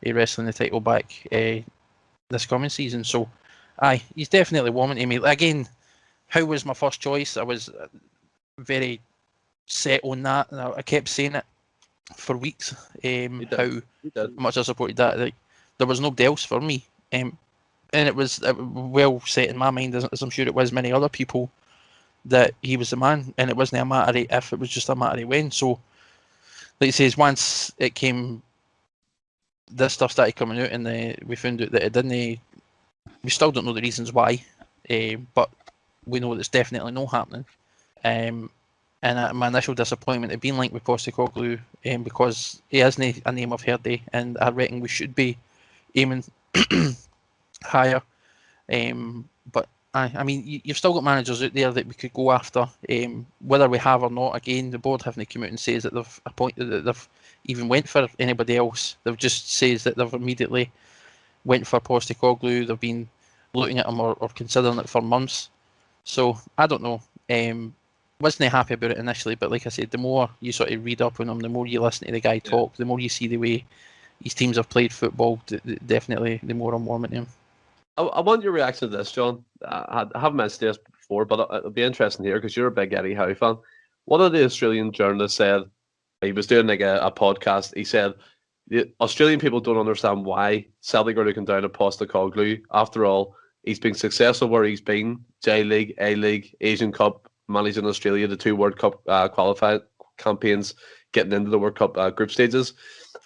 of wrestling the title back this coming season. So, he's definitely warming to me. Again, Howe was my first choice. I was very set on that. I kept saying it for weeks. How much I supported that. Like, there was nobody else for me. And it was well set in my mind, as I'm sure it was many other people, that he was the man, and it wasn't a matter of if, it was just a matter of when. So, like he says, once it came, this stuff started coming out, and we found out that it didn't. We still don't know the reasons why, but we know it's definitely not happening. And my initial disappointment had been linked with Postecoglou, because he isn't a name I've heard of, and I reckon we should be aiming higher, but I mean, you've still got managers out there that we could go after, whether we have or not. Again, the board haven't come out and says that they've appointed, that they've even went for anybody else. They've just says that they've immediately went for Postecoglou. They've been looking at him or considering it for months. So I don't know. Wasn't happy about it initially, but like I said, the more you sort of read up on him, the more you listen to the guy talk, the more you see the way his teams have played football, definitely the more I'm warming to him. I want your reaction to this, John. I haven't mentioned this before, but it'll be interesting here because you're a big Eddie Howe fan. One of the Australian journalists said, he was doing like a podcast, he said, the Australian people don't understand why Celtic are looking down at Postecoglou. After all, he's been successful where he's been, J-League, A-League, Asian Cup, managing Australia, the 2 World Cup qualified campaigns, getting into the World Cup group stages,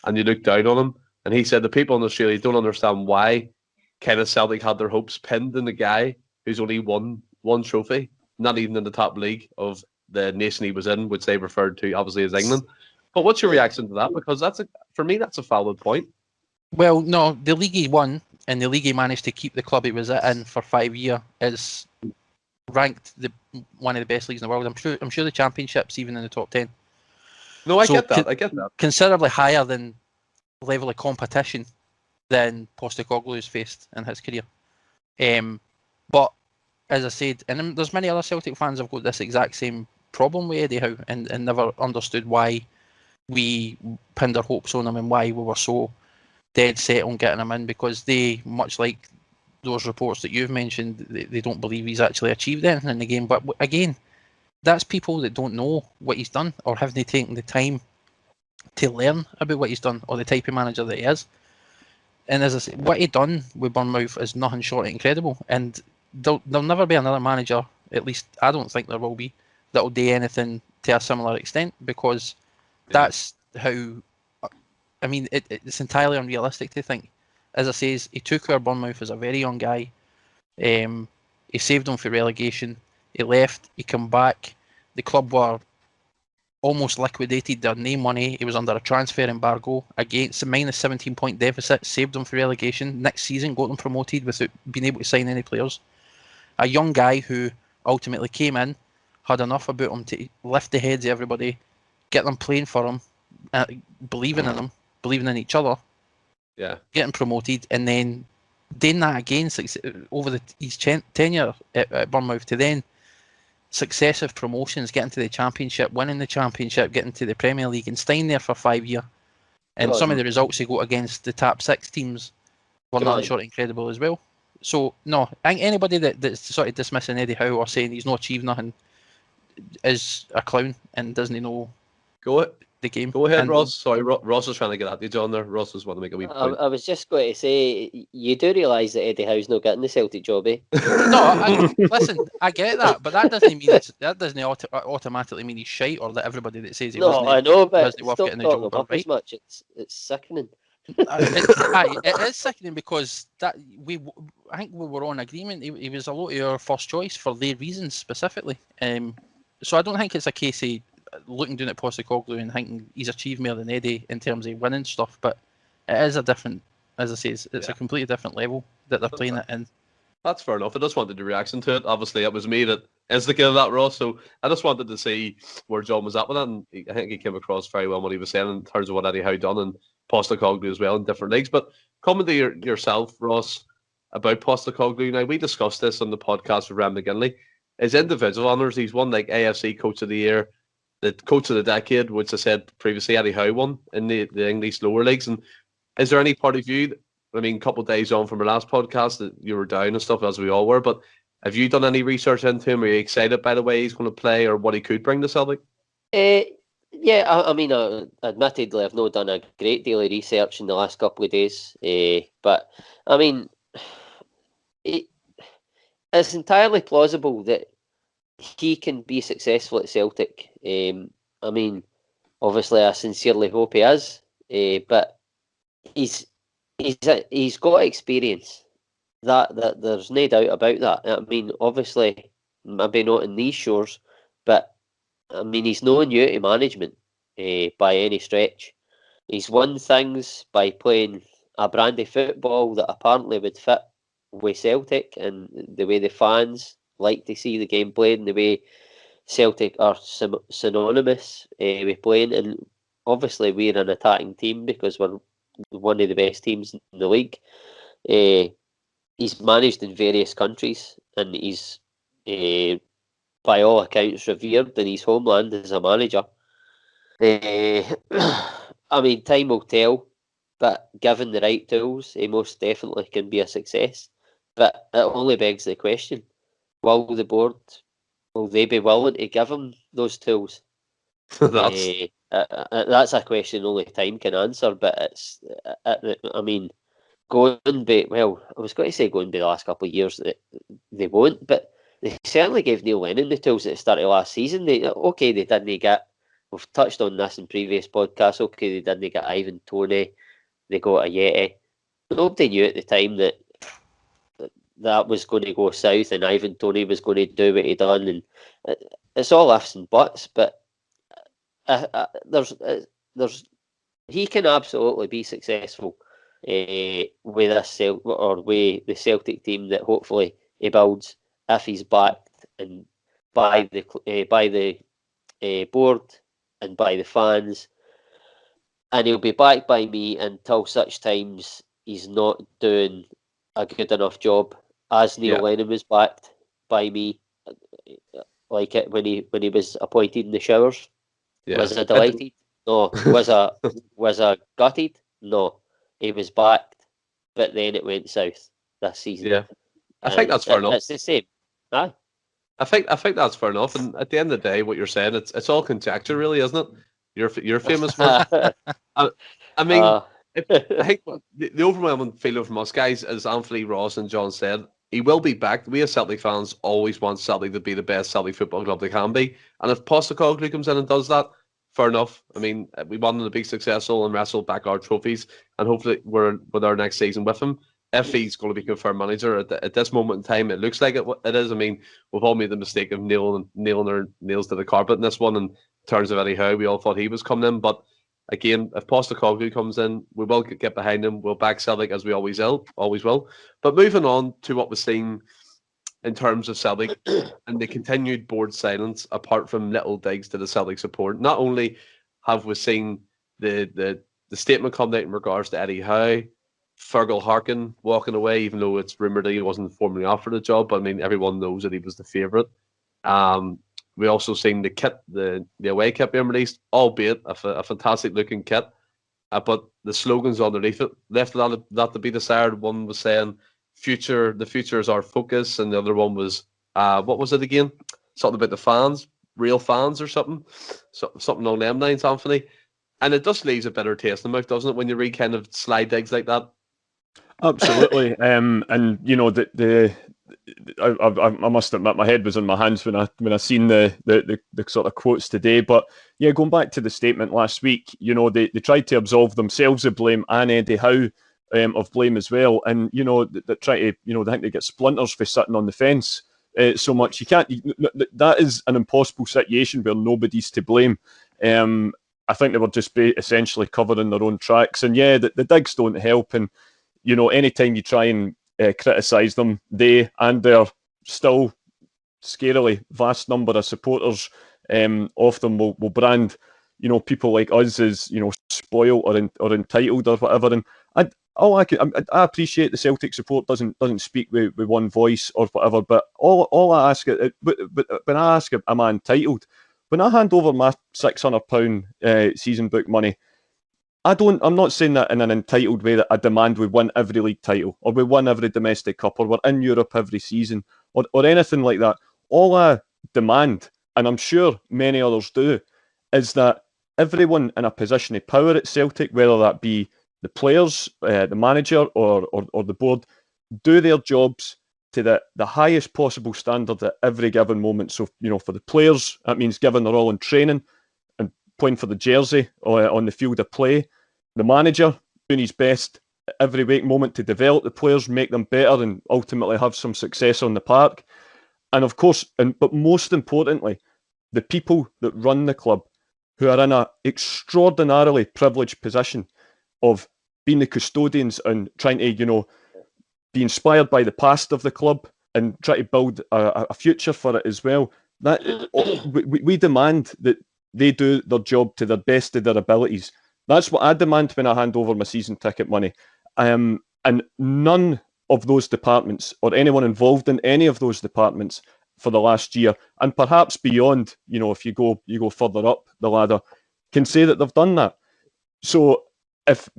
and you look down on him. And he said the people in Australia don't understand why kind of Celtic had their hopes pinned in the guy who's only won one trophy, not even in the top league of the nation he was in, which they referred to obviously as England. But what's your reaction to that? Because for me, that's a valid point. Well, no, the league he won and the league he managed to keep the club he was in for 5 years is ranked one of the best leagues in the world. I'm sure the Championship's even in the top 10. No, I get that. Considerably higher than level of competition than Postecoglou has faced in his career. But as I said, and there's many other Celtic fans have got this exact same problem with Eddie Howe and never understood why we pinned our hopes on him and why we were so dead set on getting him in, because they, much like those reports that you've mentioned, they don't believe he's actually achieved anything in the game. But again, that's people that don't know what he's done or haven't taken the time to learn about what he's done or the type of manager that he is. And as I say, what he done with Bournemouth is nothing short of incredible. And there'll never be another manager, at least I don't think there will be, that will do anything to a similar extent, because that's how. I mean, it's entirely unrealistic to think. As I say, he took over Bournemouth as a very young guy. He saved them for relegation. He left. He came back. The club were almost liquidated. They had no money. He was under a transfer embargo against a minus 17-point deficit. Saved them for relegation. Next season, got them promoted without being able to sign any players. A young guy who ultimately came in, had enough about him to lift the heads of everybody, get them playing for him, believing in them, believing in each other, getting promoted, and then doing that again over his tenure at Bournemouth to then successive promotions, getting to the Championship, winning the Championship, getting to the Premier League, and staying there for 5 years. And some of the results he got against the top 6 teams were nothing short of incredible as well. So, no, I think anybody that's sort of dismissing Eddie Howe or saying he's not achieved nothing is a clown and doesn't know the game. Go ahead, Ross. Sorry, Ross was trying to get at you, John, there. Ross was wanting to make a wee point. I was just going to say, you do realise that Eddie Howe's not getting the Celtic job, eh? No, listen, I get that, but that doesn't mean that doesn't automatically mean he's shite, or that everythody that says he wasn't. I know, but stop talking him up as much. It's sickening. It is sickening because I think we were on agreement. He was a lot of our first choice for their reasons specifically. So I don't think it's a case of looking down at Postecoglou and thinking he's achieved more than Eddie in terms of winning stuff. But it is a different, as I say, it's a completely different level that they're playing it in. That's fair enough. I just wanted the reaction to it. Obviously, it was me that instigated that, Ross. So I just wanted to see where John was at with it. And I think he came across very well what he was saying in terms of what Eddie Howe done and Postecoglou as well in different leagues. But coming to yourself, Ross, about Postecoglou. Now, we discussed this on the podcast with Ram McGinley. His individual honours, he's won like AFC Coach of the Year, the Coach of the Decade, which I said previously Eddie Howe won in the English lower leagues. And is there any part of you, I mean, a couple of days on from our last podcast, that you were down and stuff, as we all were, but have you done any research into him? Are you excited by the way he's going to play or what he could bring to Celtic? Yeah, I mean, admittedly, I've not done a great deal of research in the last couple of days, but I mean, it's entirely plausible that he can be successful at Celtic. I mean, obviously, I sincerely hope he is, but he's got experience. That there's no doubt about that. I mean, obviously, maybe not in these shores, but I mean, he's no new to management by any stretch. He's won things by playing a brand of football that apparently would fit with Celtic and the way the fans like to see the game played and the way Celtic are synonymous with playing. And obviously, we're an attacking team because we're one of the best teams in the league. He's managed in various countries and he's by all accounts revered in his homeland as a manager. I mean, time will tell, but given the right tools, he most definitely can be a success. But it only begs the question: will the board, will they be willing to give him those tools? That's a question only time can answer. But it's, I mean, going by, well, I was going to say going by the last couple of years, they won't, but they certainly gave Neil Lennon the tools at the start of last season. They didn't get, we've touched on this in previous podcasts, they didn't get Ivan Toney, they got a Yeti. Nobody knew at the time that was going to go south and Ivan Toney was going to do what he done, and it's all ifs and buts, but there's he can absolutely be successful with this with the Celtic team that hopefully he builds if he's backed and by the board and by the fans, and he'll be backed by me until such times he's not doing a good enough job, as Neil Lennon was backed by me, like it when he was appointed in the showers. Yeah. Was I delighted? No. Was I gutted? No. He was backed, but then it went south this season. Yeah, I think that's fair enough. It's the same. Aye. I think that's fair enough. And at the end of the day, what you're saying, it's all conjecture, really, isn't it? You're famous for. I mean, I think the overwhelming feeling from us guys, as Anthony, Ross, and John said, he will be back. We as Celtic fans always want Celtic to be the best Celtic football club they can be, and if Postecoglou comes in and does that, fair enough. I mean, we want him to be successful and wrestle back our trophies, and hopefully we're with our next season with him. If he's going to be confirmed manager at this moment in time, it looks like it is. I mean, we've all made the mistake of nailing our nails to the carpet in this one. In terms of Eddie Howe, we all thought he was coming in, but again, if Postecoglou comes in, we will get behind him. We'll back Celtic as we always will. But moving on to what we're seeing in terms of Celtic and the continued board silence, apart from little digs to the Celtic support. Not only have we seen the statement come out in regards to Eddie Howe, Fergal Harkin walking away, even though it's rumoured that he wasn't formally offered a job. But I mean, everyone knows that he was the favourite. We also seen the kit, the away kit being released, albeit a fantastic looking kit. But the slogans underneath it left a lot to be desired. One was saying, the future is our focus, and the other one was what was it again? Something about the fans, real fans or something. Something along them lines, Anthony. And it just leaves a bitter taste in the mouth, doesn't it, when you read kind of slide digs like that? Absolutely. And you know, I must admit my head was in my hands when I seen the sort of quotes today. But yeah, going back to the statement last week, you know, they tried to absolve themselves of blame and Eddie Howe of blame as well. And you know, they try to, you know, they think they get splinters for sitting on the fence so much. You can't. That is an impossible situation where nobody's to blame. I think they were just essentially covering their own tracks. And yeah, the digs don't help. And you know, anytime you try and criticise them, they and their still scarily vast number of supporters of them will brand, you know, people like us as, you know, spoiled or entitled or whatever. And I appreciate the Celtic support doesn't speak with one voice or whatever. But all I ask, but when I ask, am I entitled? When I hand over my £600 season book money, I'm not saying that in an entitled way that I demand we win every league title or we win every domestic cup or we're in Europe every season or anything like that. All I demand, and I'm sure many others do, is that everyone in a position of power at Celtic, whether that be the players, the manager or the board, do their jobs to the highest possible standard at every given moment. So, you know, for the players, that means giving their all in training and playing for the jersey on the field of play. The manager doing his best every waking moment to develop the players, make them better, and ultimately have some success on the park. And of course, but most importantly, the people that run the club, who are in an extraordinarily privileged position of being the custodians and trying to, you know, be inspired by the past of the club and try to build a future for it as well. That we demand that they do their job to the best of their abilities. That's what I demand when I hand over my season ticket money. And none of those departments or anyone involved in any of those departments for the last year, and perhaps beyond, you know, if you go further up the ladder, can say that they've done that. So if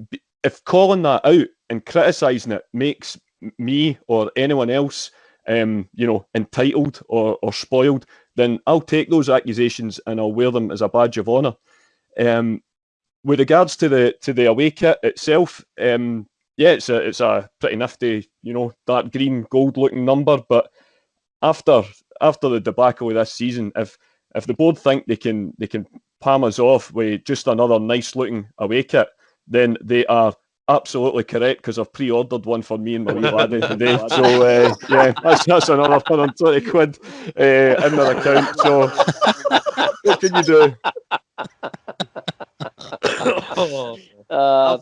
if calling that out and criticising it makes me or anyone else, entitled or spoiled, then I'll take those accusations and I'll wear them as a badge of honour. With regards to the away kit itself, it's a pretty nifty, dark green, gold looking number. But after the debacle of this season, if the board think they can palm us off with just another nice looking away kit, then they are absolutely correct, because I've pre-ordered one for me and my wee laddie today. So that's another 120 quid in their account. So what can you do?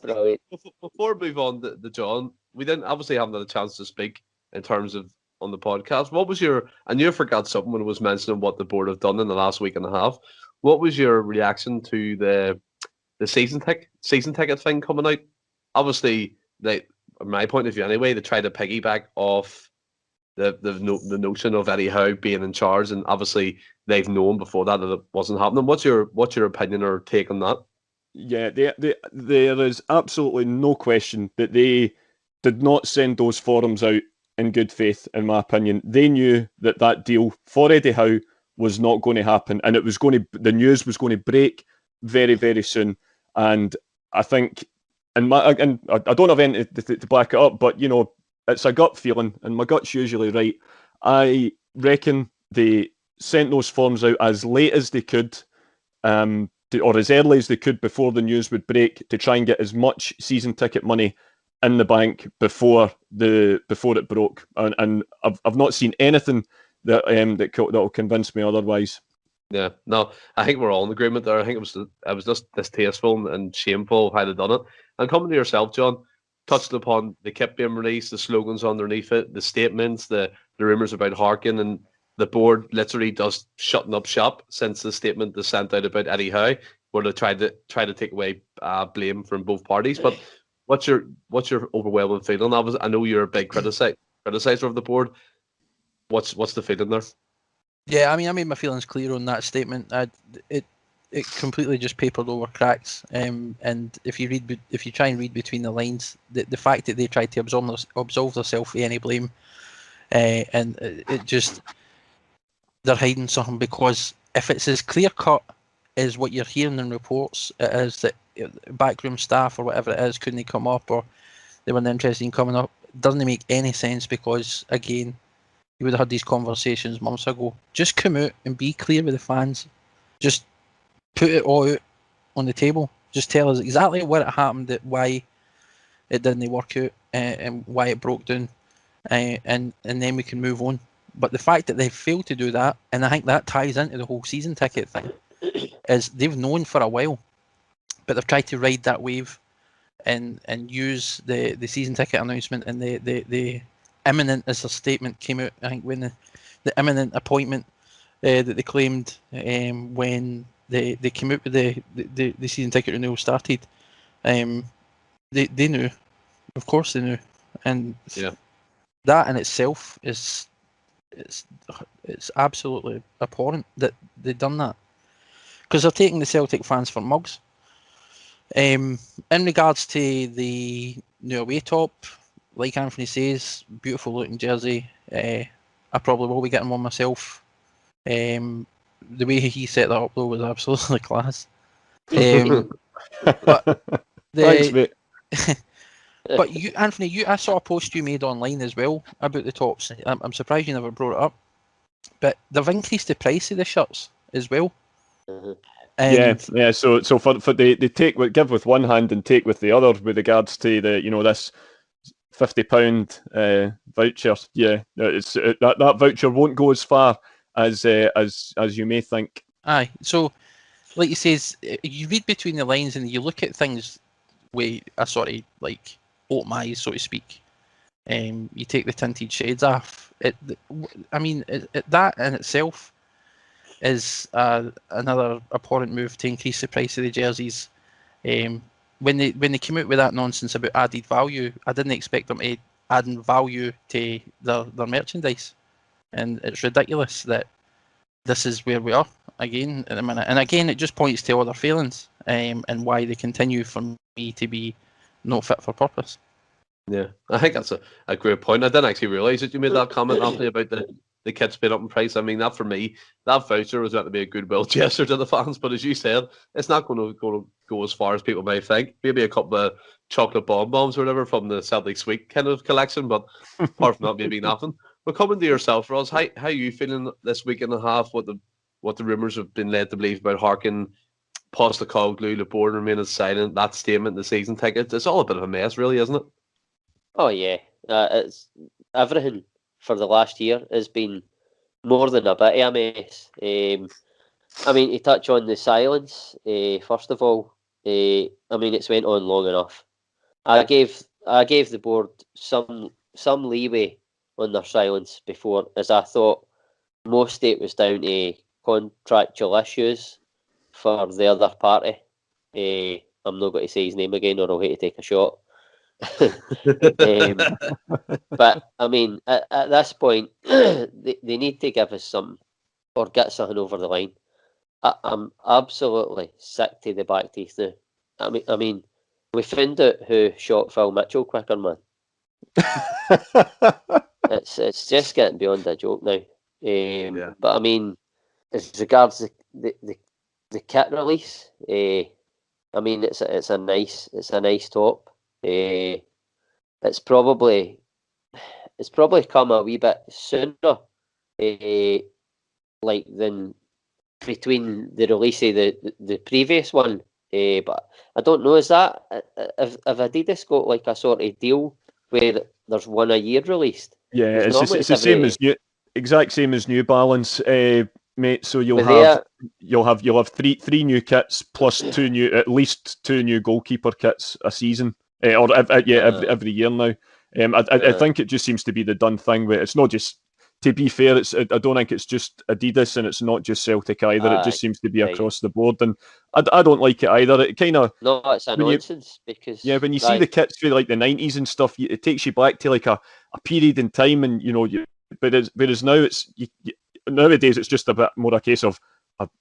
Brilliant. Before we move on to John, we didn't obviously haven't had a chance to speak in terms of on the podcast. What was your, and you forgot something when it was mentioning what the board have done in the last week and a half. What was your reaction to the season ticket thing coming out? Obviously, from my point of view anyway, they tried to piggyback off the notion of Eddie Howe being in charge, and obviously they've known before that it wasn't happening. What's your opinion or take on that? Yeah, there is absolutely no question that they did not send those forums out in good faith, in my opinion. They knew that deal for Eddie Howe was not going to happen, and the news was going to break very, very soon. And I think, and I don't have anything to back it up, but it's a gut feeling, and my gut's usually right. I reckon they sent those forms out as late as they could, or as early as they could before the news would break, to try and get as much season ticket money in the bank before it broke. And I've not seen anything that will convince me otherwise. Yeah, no, I think we're all in agreement there. I think it was just distasteful and shameful how they've done it. And coming to yourself, John, touched upon the kit being released, the slogans underneath it, the statements, the rumours about Harkin, and the board literally just shutting up shop since the statement they sent out about Eddie Howe, where they tried to take away blame from both parties. But what's your overwhelming feeling? I know you're a big criticizer of the board. What's the feeling there? Yeah, I mean, I made my feelings clear on that statement. It completely just papered over cracks. And if you try and read between the lines, the fact that they tried to absolve themselves of any blame, and it just, they're hiding something, because if it's as clear cut as what you're hearing in reports, it is that backroom staff or whatever it is couldn't come up, or they weren't interested in coming up. It doesn't make any sense, because again, you would have had these conversations months ago. Just come out and be clear with the fans. Just put it all out on the table. Just tell us exactly what happened, why it didn't work out, and why it broke down, and then we can move on. But the fact that they failed to do that, and I think that ties into the whole season ticket thing, is they've known for a while, but they've tried to ride that wave and use the season ticket announcement and the imminent, as a statement came out, I think, when the imminent appointment that they claimed when they came out with the season ticket renewal started. They knew, of course they knew, and that in itself is it's absolutely abhorrent that they've done that, because they're taking the Celtic fans for mugs. In regards to the new away top, like Anthony says, beautiful looking jersey. I probably will be getting one myself. The way he set that up though was absolutely class. But Thanks, mate. But you, Anthony, I saw a post you made online as well about the tops. I'm surprised you never brought it up. But they've increased the price of the shirts as well. Mm-hmm. Yeah. So for they give with one hand and take with the other with regards to this £50 voucher. Yeah, that voucher won't go as far as you may think. Aye. So, like you says, you read between the lines and you look at things with a sort of like open eyes, so to speak. You take the tinted shades off. That in itself is another abhorrent move to increase the price of the jerseys. When they came out with that nonsense about added value, I didn't expect them to add value to their merchandise, and it's ridiculous that this is where we are again at the minute. And again, it just points to other failings, and why they continue for me to be not fit for purpose. Yeah, I think that's a great point. I didn't actually realise that you made that comment, Anthony, about the kits being up in price. I mean, that for me, that voucher was meant to be a goodwill gesture to the fans, but as you said, it's not going to go as far as people may think. Maybe a couple of chocolate bonbons or whatever from the Celtic Sweet kind of collection, but apart from that, maybe nothing. But coming to yourself, Ross, how are you feeling this week and a half? What the rumours have been led to believe about Harkin, Postecoglou, the board remaining silent, that statement, the season tickets? It's all a bit of a mess, really, isn't it? Oh yeah, it's everything for the last year has been more than a bit of a mess. I mean, to touch on the silence, first of all, I mean, it's went on long enough. I gave the board some leeway on their silence before, as I thought most of it was down to contractual issues for the other party. I'm not going to say his name again, or I'll hate to take a shot. But I mean, at this point, they need to give us something or get something over the line. I'm absolutely sick to the back teeth now. I mean, we found out who shot Phil Mitchell quicker, man. It's just getting beyond a joke now. But I mean, as regards the kit release, I mean, it's a nice top. It's probably come a wee bit sooner, like than between the release of the previous one. But I don't know, is that have Adidas got like a sort of deal where there's one a year released? Yeah, it's the same as exact same as New Balance, mate. So you'll have three new kits plus at least two new goalkeeper kits a season, every year now. I think it just seems to be the Dunn thing. Where it's not just, to be fair, I don't think it's just Adidas and it's not just Celtic either. It just seems to be across the board, and I don't like it either. It kind of it's a nonsense because when you see the kits through like the 90s and stuff, it takes you back to like a period in time, and whereas now nowadays it's just a bit more a case of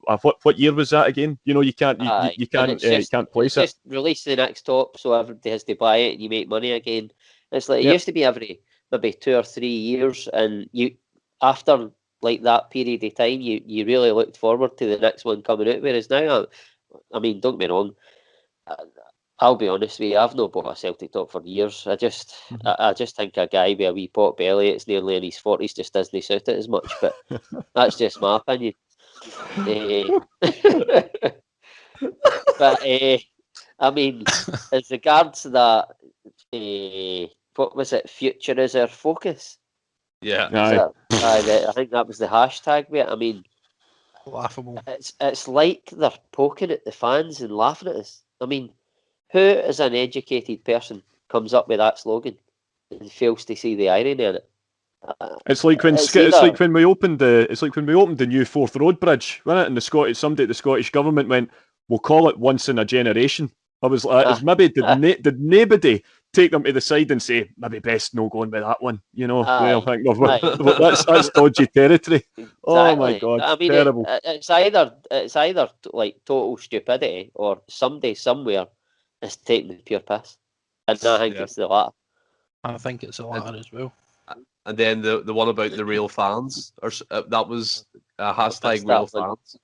what year was that again? You can't place it. Just release the next top so everybody has to buy it and you make money again. It's like it used to be every maybe 2 or 3 years, and you after like that period of time you really looked forward to the next one coming out. Whereas now, I mean, don't get me wrong, I'll be honest with you, I've not bought a Celtic top for years. I just think a guy with a wee pot belly, it's nearly in his 40s, just doesn't suit it as much. But that's just my opinion. But I mean, as regards to that, what was it? Future is our focus. Yeah, I think that was the hashtag. I mean, laughable. It's like they're poking at the fans and laughing at us. I mean, who, as an educated person, comes up with that slogan and fails to see the irony in it? It's like when we opened the new Forth Road Bridge, wasn't it? And somebody at the Scottish government went, "We'll call it once in a generation." I was like, maybe did nobody take them to the side and say, maybe best no going with that one? I think that's dodgy territory. Exactly. Oh my God, I mean, terrible. It's either like total stupidity or somebody somewhere is taking the pure piss, and I think it's the latter. I think it's the latter as well. And then the one about the real fans, or that was hashtag real fans.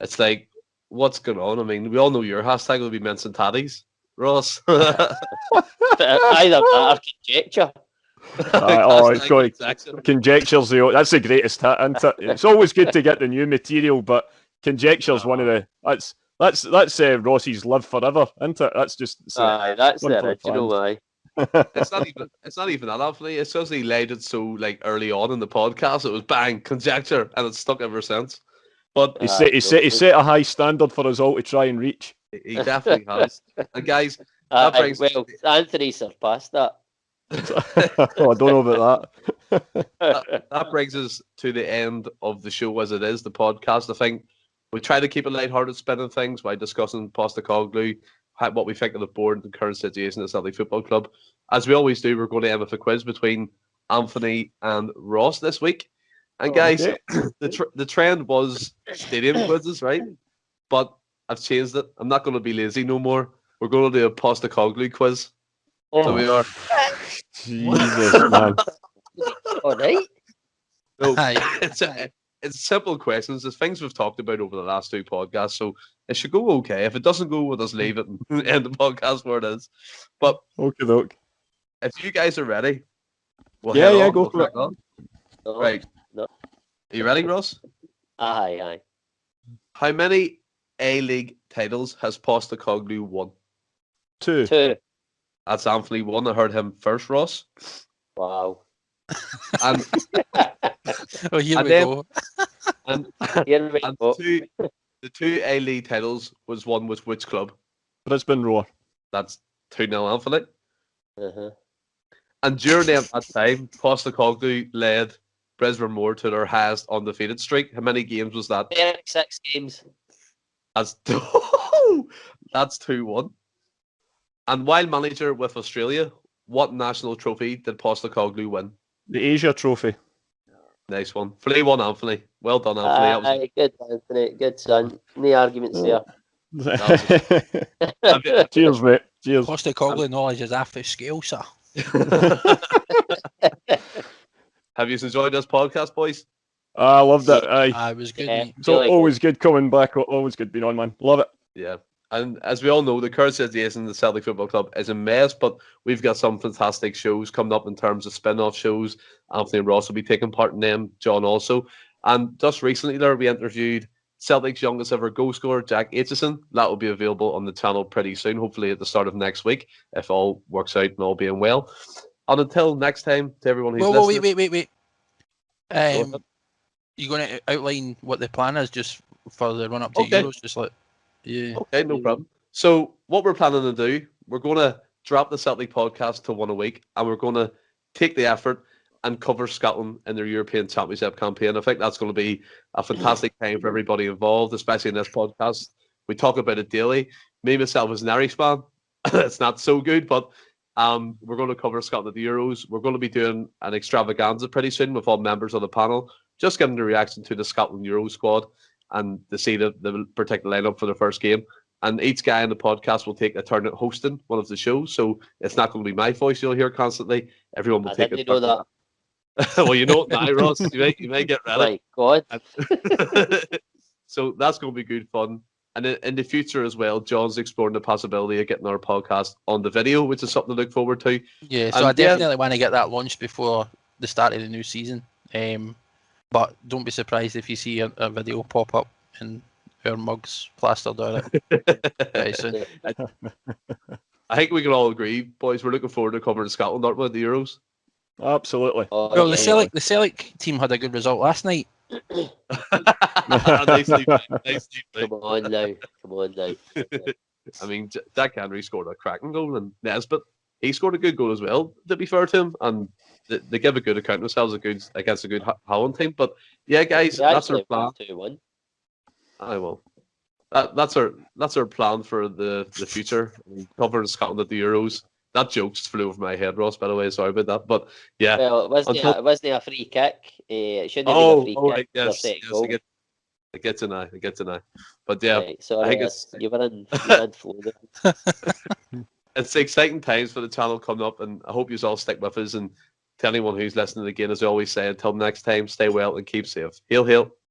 It's like, what's going on? I mean, we all know your hashtag will be Mince and Taddies, Ross. Either that or conjecture. Conjecture's that's the greatest hit, isn't it? It's always good to get the new material, but conjecture's one of the that's Ross's live forever, isn't it? That's just that's the original. It's not even that, Anthony. It's just he laid it so like early on in the podcast. It was bang conjecture, and it's stuck ever since. But he set a high standard for us all to try and reach. He definitely has. And guys, Anthony surpassed that. I don't know about that. That brings us to the end of the show as it is, the podcast. I think we try to keep it lighthearted, spinning things by discussing Postecoglou, what we think of the board and the current situation at Celtic Football Club. As we always do, we're going to end with a quiz between Anthony and Ross this week. And guys, the trend was stadium quizzes, right? But I've changed it. I'm not going to be lazy no more. We're going to do a Postecoglou quiz. So we are. Jesus, man. All right. No, Aye. it's simple questions. It's things we've talked about over the last 2 podcasts. So it should go okay. If it doesn't go, we'll just leave it and end the podcast where it is. But Okay, doke. if you guys are ready, we'll Yeah, head yeah, on. go We'll for it. crack on. No, Right. No. Are you ready, Ross? Aye. How many A-League titles has Postecoglou won? 2. 2. That's Anthony 1. I heard him first, Ross. Wow. And Oh, here And we then- go. and, Here we and go. the 2 A-League titles was won with which club? Brisbane Roar. That's 2-0 Anthony. Uh-huh. And during that time, Postecoglou led Brisbane Moore to their highest undefeated streak. How many games was that? 36 games. That's that's 2-1. And while manager with Australia, what national trophy did Postecoglou win? The Asia Trophy. Nice one. 3-1 Anthony. Well done, Anthony. That was Aye, good, Anthony. Good, son. No arguments there. Cheers, mate. Cheers. Postecoglou knowledge is off the scale, sir. Have you enjoyed this podcast, boys? I loved it. Aye. It was good, Yeah. mate. It's always good coming back. Always good being on, man. Love it. Yeah. And as we all know, the current situation in the Celtic Football Club is a mess, but we've got some fantastic shows coming up in terms of spin-off shows. Anthony and Ross will be taking part in them, John also. And just recently there, we interviewed Celtic's youngest ever goal scorer, Jack Aitchison. That will be available on the channel pretty soon, hopefully at the start of next week, if all works out and all being well. And until next time, to everyone who's Whoa, listening... wait. You're going to outline what the plan is just for the run-up to Okay. Euros? Just like, yeah. Okay, no problem. So what we're planning to do, we're going to drop the Celtic podcast to 1 a week, and we're going to take the effort and cover Scotland in their European Championship campaign. I think that's going to be a fantastic time for everybody involved, especially in this podcast. We talk about it daily. Me, myself, as an Irishman, it's not so good, but we're going to cover Scotland at the Euros. We're going to be doing an extravaganza pretty soon with all members of the panel, just getting the reaction to the Scotland Euro squad and to see the particular lineup for the first game. And each guy in the podcast will take a turn at hosting one of the shows. So it's not going to be my voice you'll hear constantly. Everyone will take a didn't know turn. that. Well, you know it now, Ross. You may get ready. My God. So that's going to be good fun. And in the future as well, John's exploring the possibility of getting our podcast on the video, which is something to look forward to. Yeah, so And I definitely want to get that launched before the start of the new season. But don't be surprised if you see a video pop up and our mugs plastered on it very soon. I think we can all agree, boys, we're looking forward to covering Scotland, aren't we, at the Euros? Absolutely. Oh, Well, yeah. the Celtic team had a good result last night. Nicely played, nicely played. Come on now. I mean, Jack Henry scored a cracking goal, and Nesbitt, he scored a good goal as well, to be fair to him. And they give a good account of themselves against a good Holland team. But yeah, guys, that's our plan. 2-1. I will. That's our plan for the future. Covering Scotland at the Euros. That joke just flew over my head, Ross, by the way. Sorry about that. But yeah. Well, it wasn't a free kick. It shouldn't have been a free right, kick. yes, Goal. I get to now. But yeah, Right, sorry, I think it's- you were in flow there. it's exciting times for the channel coming up, and I hope you all stick with us. And to anyone who's listening again, as I always say, until next time, stay well and keep safe. Hail, hail.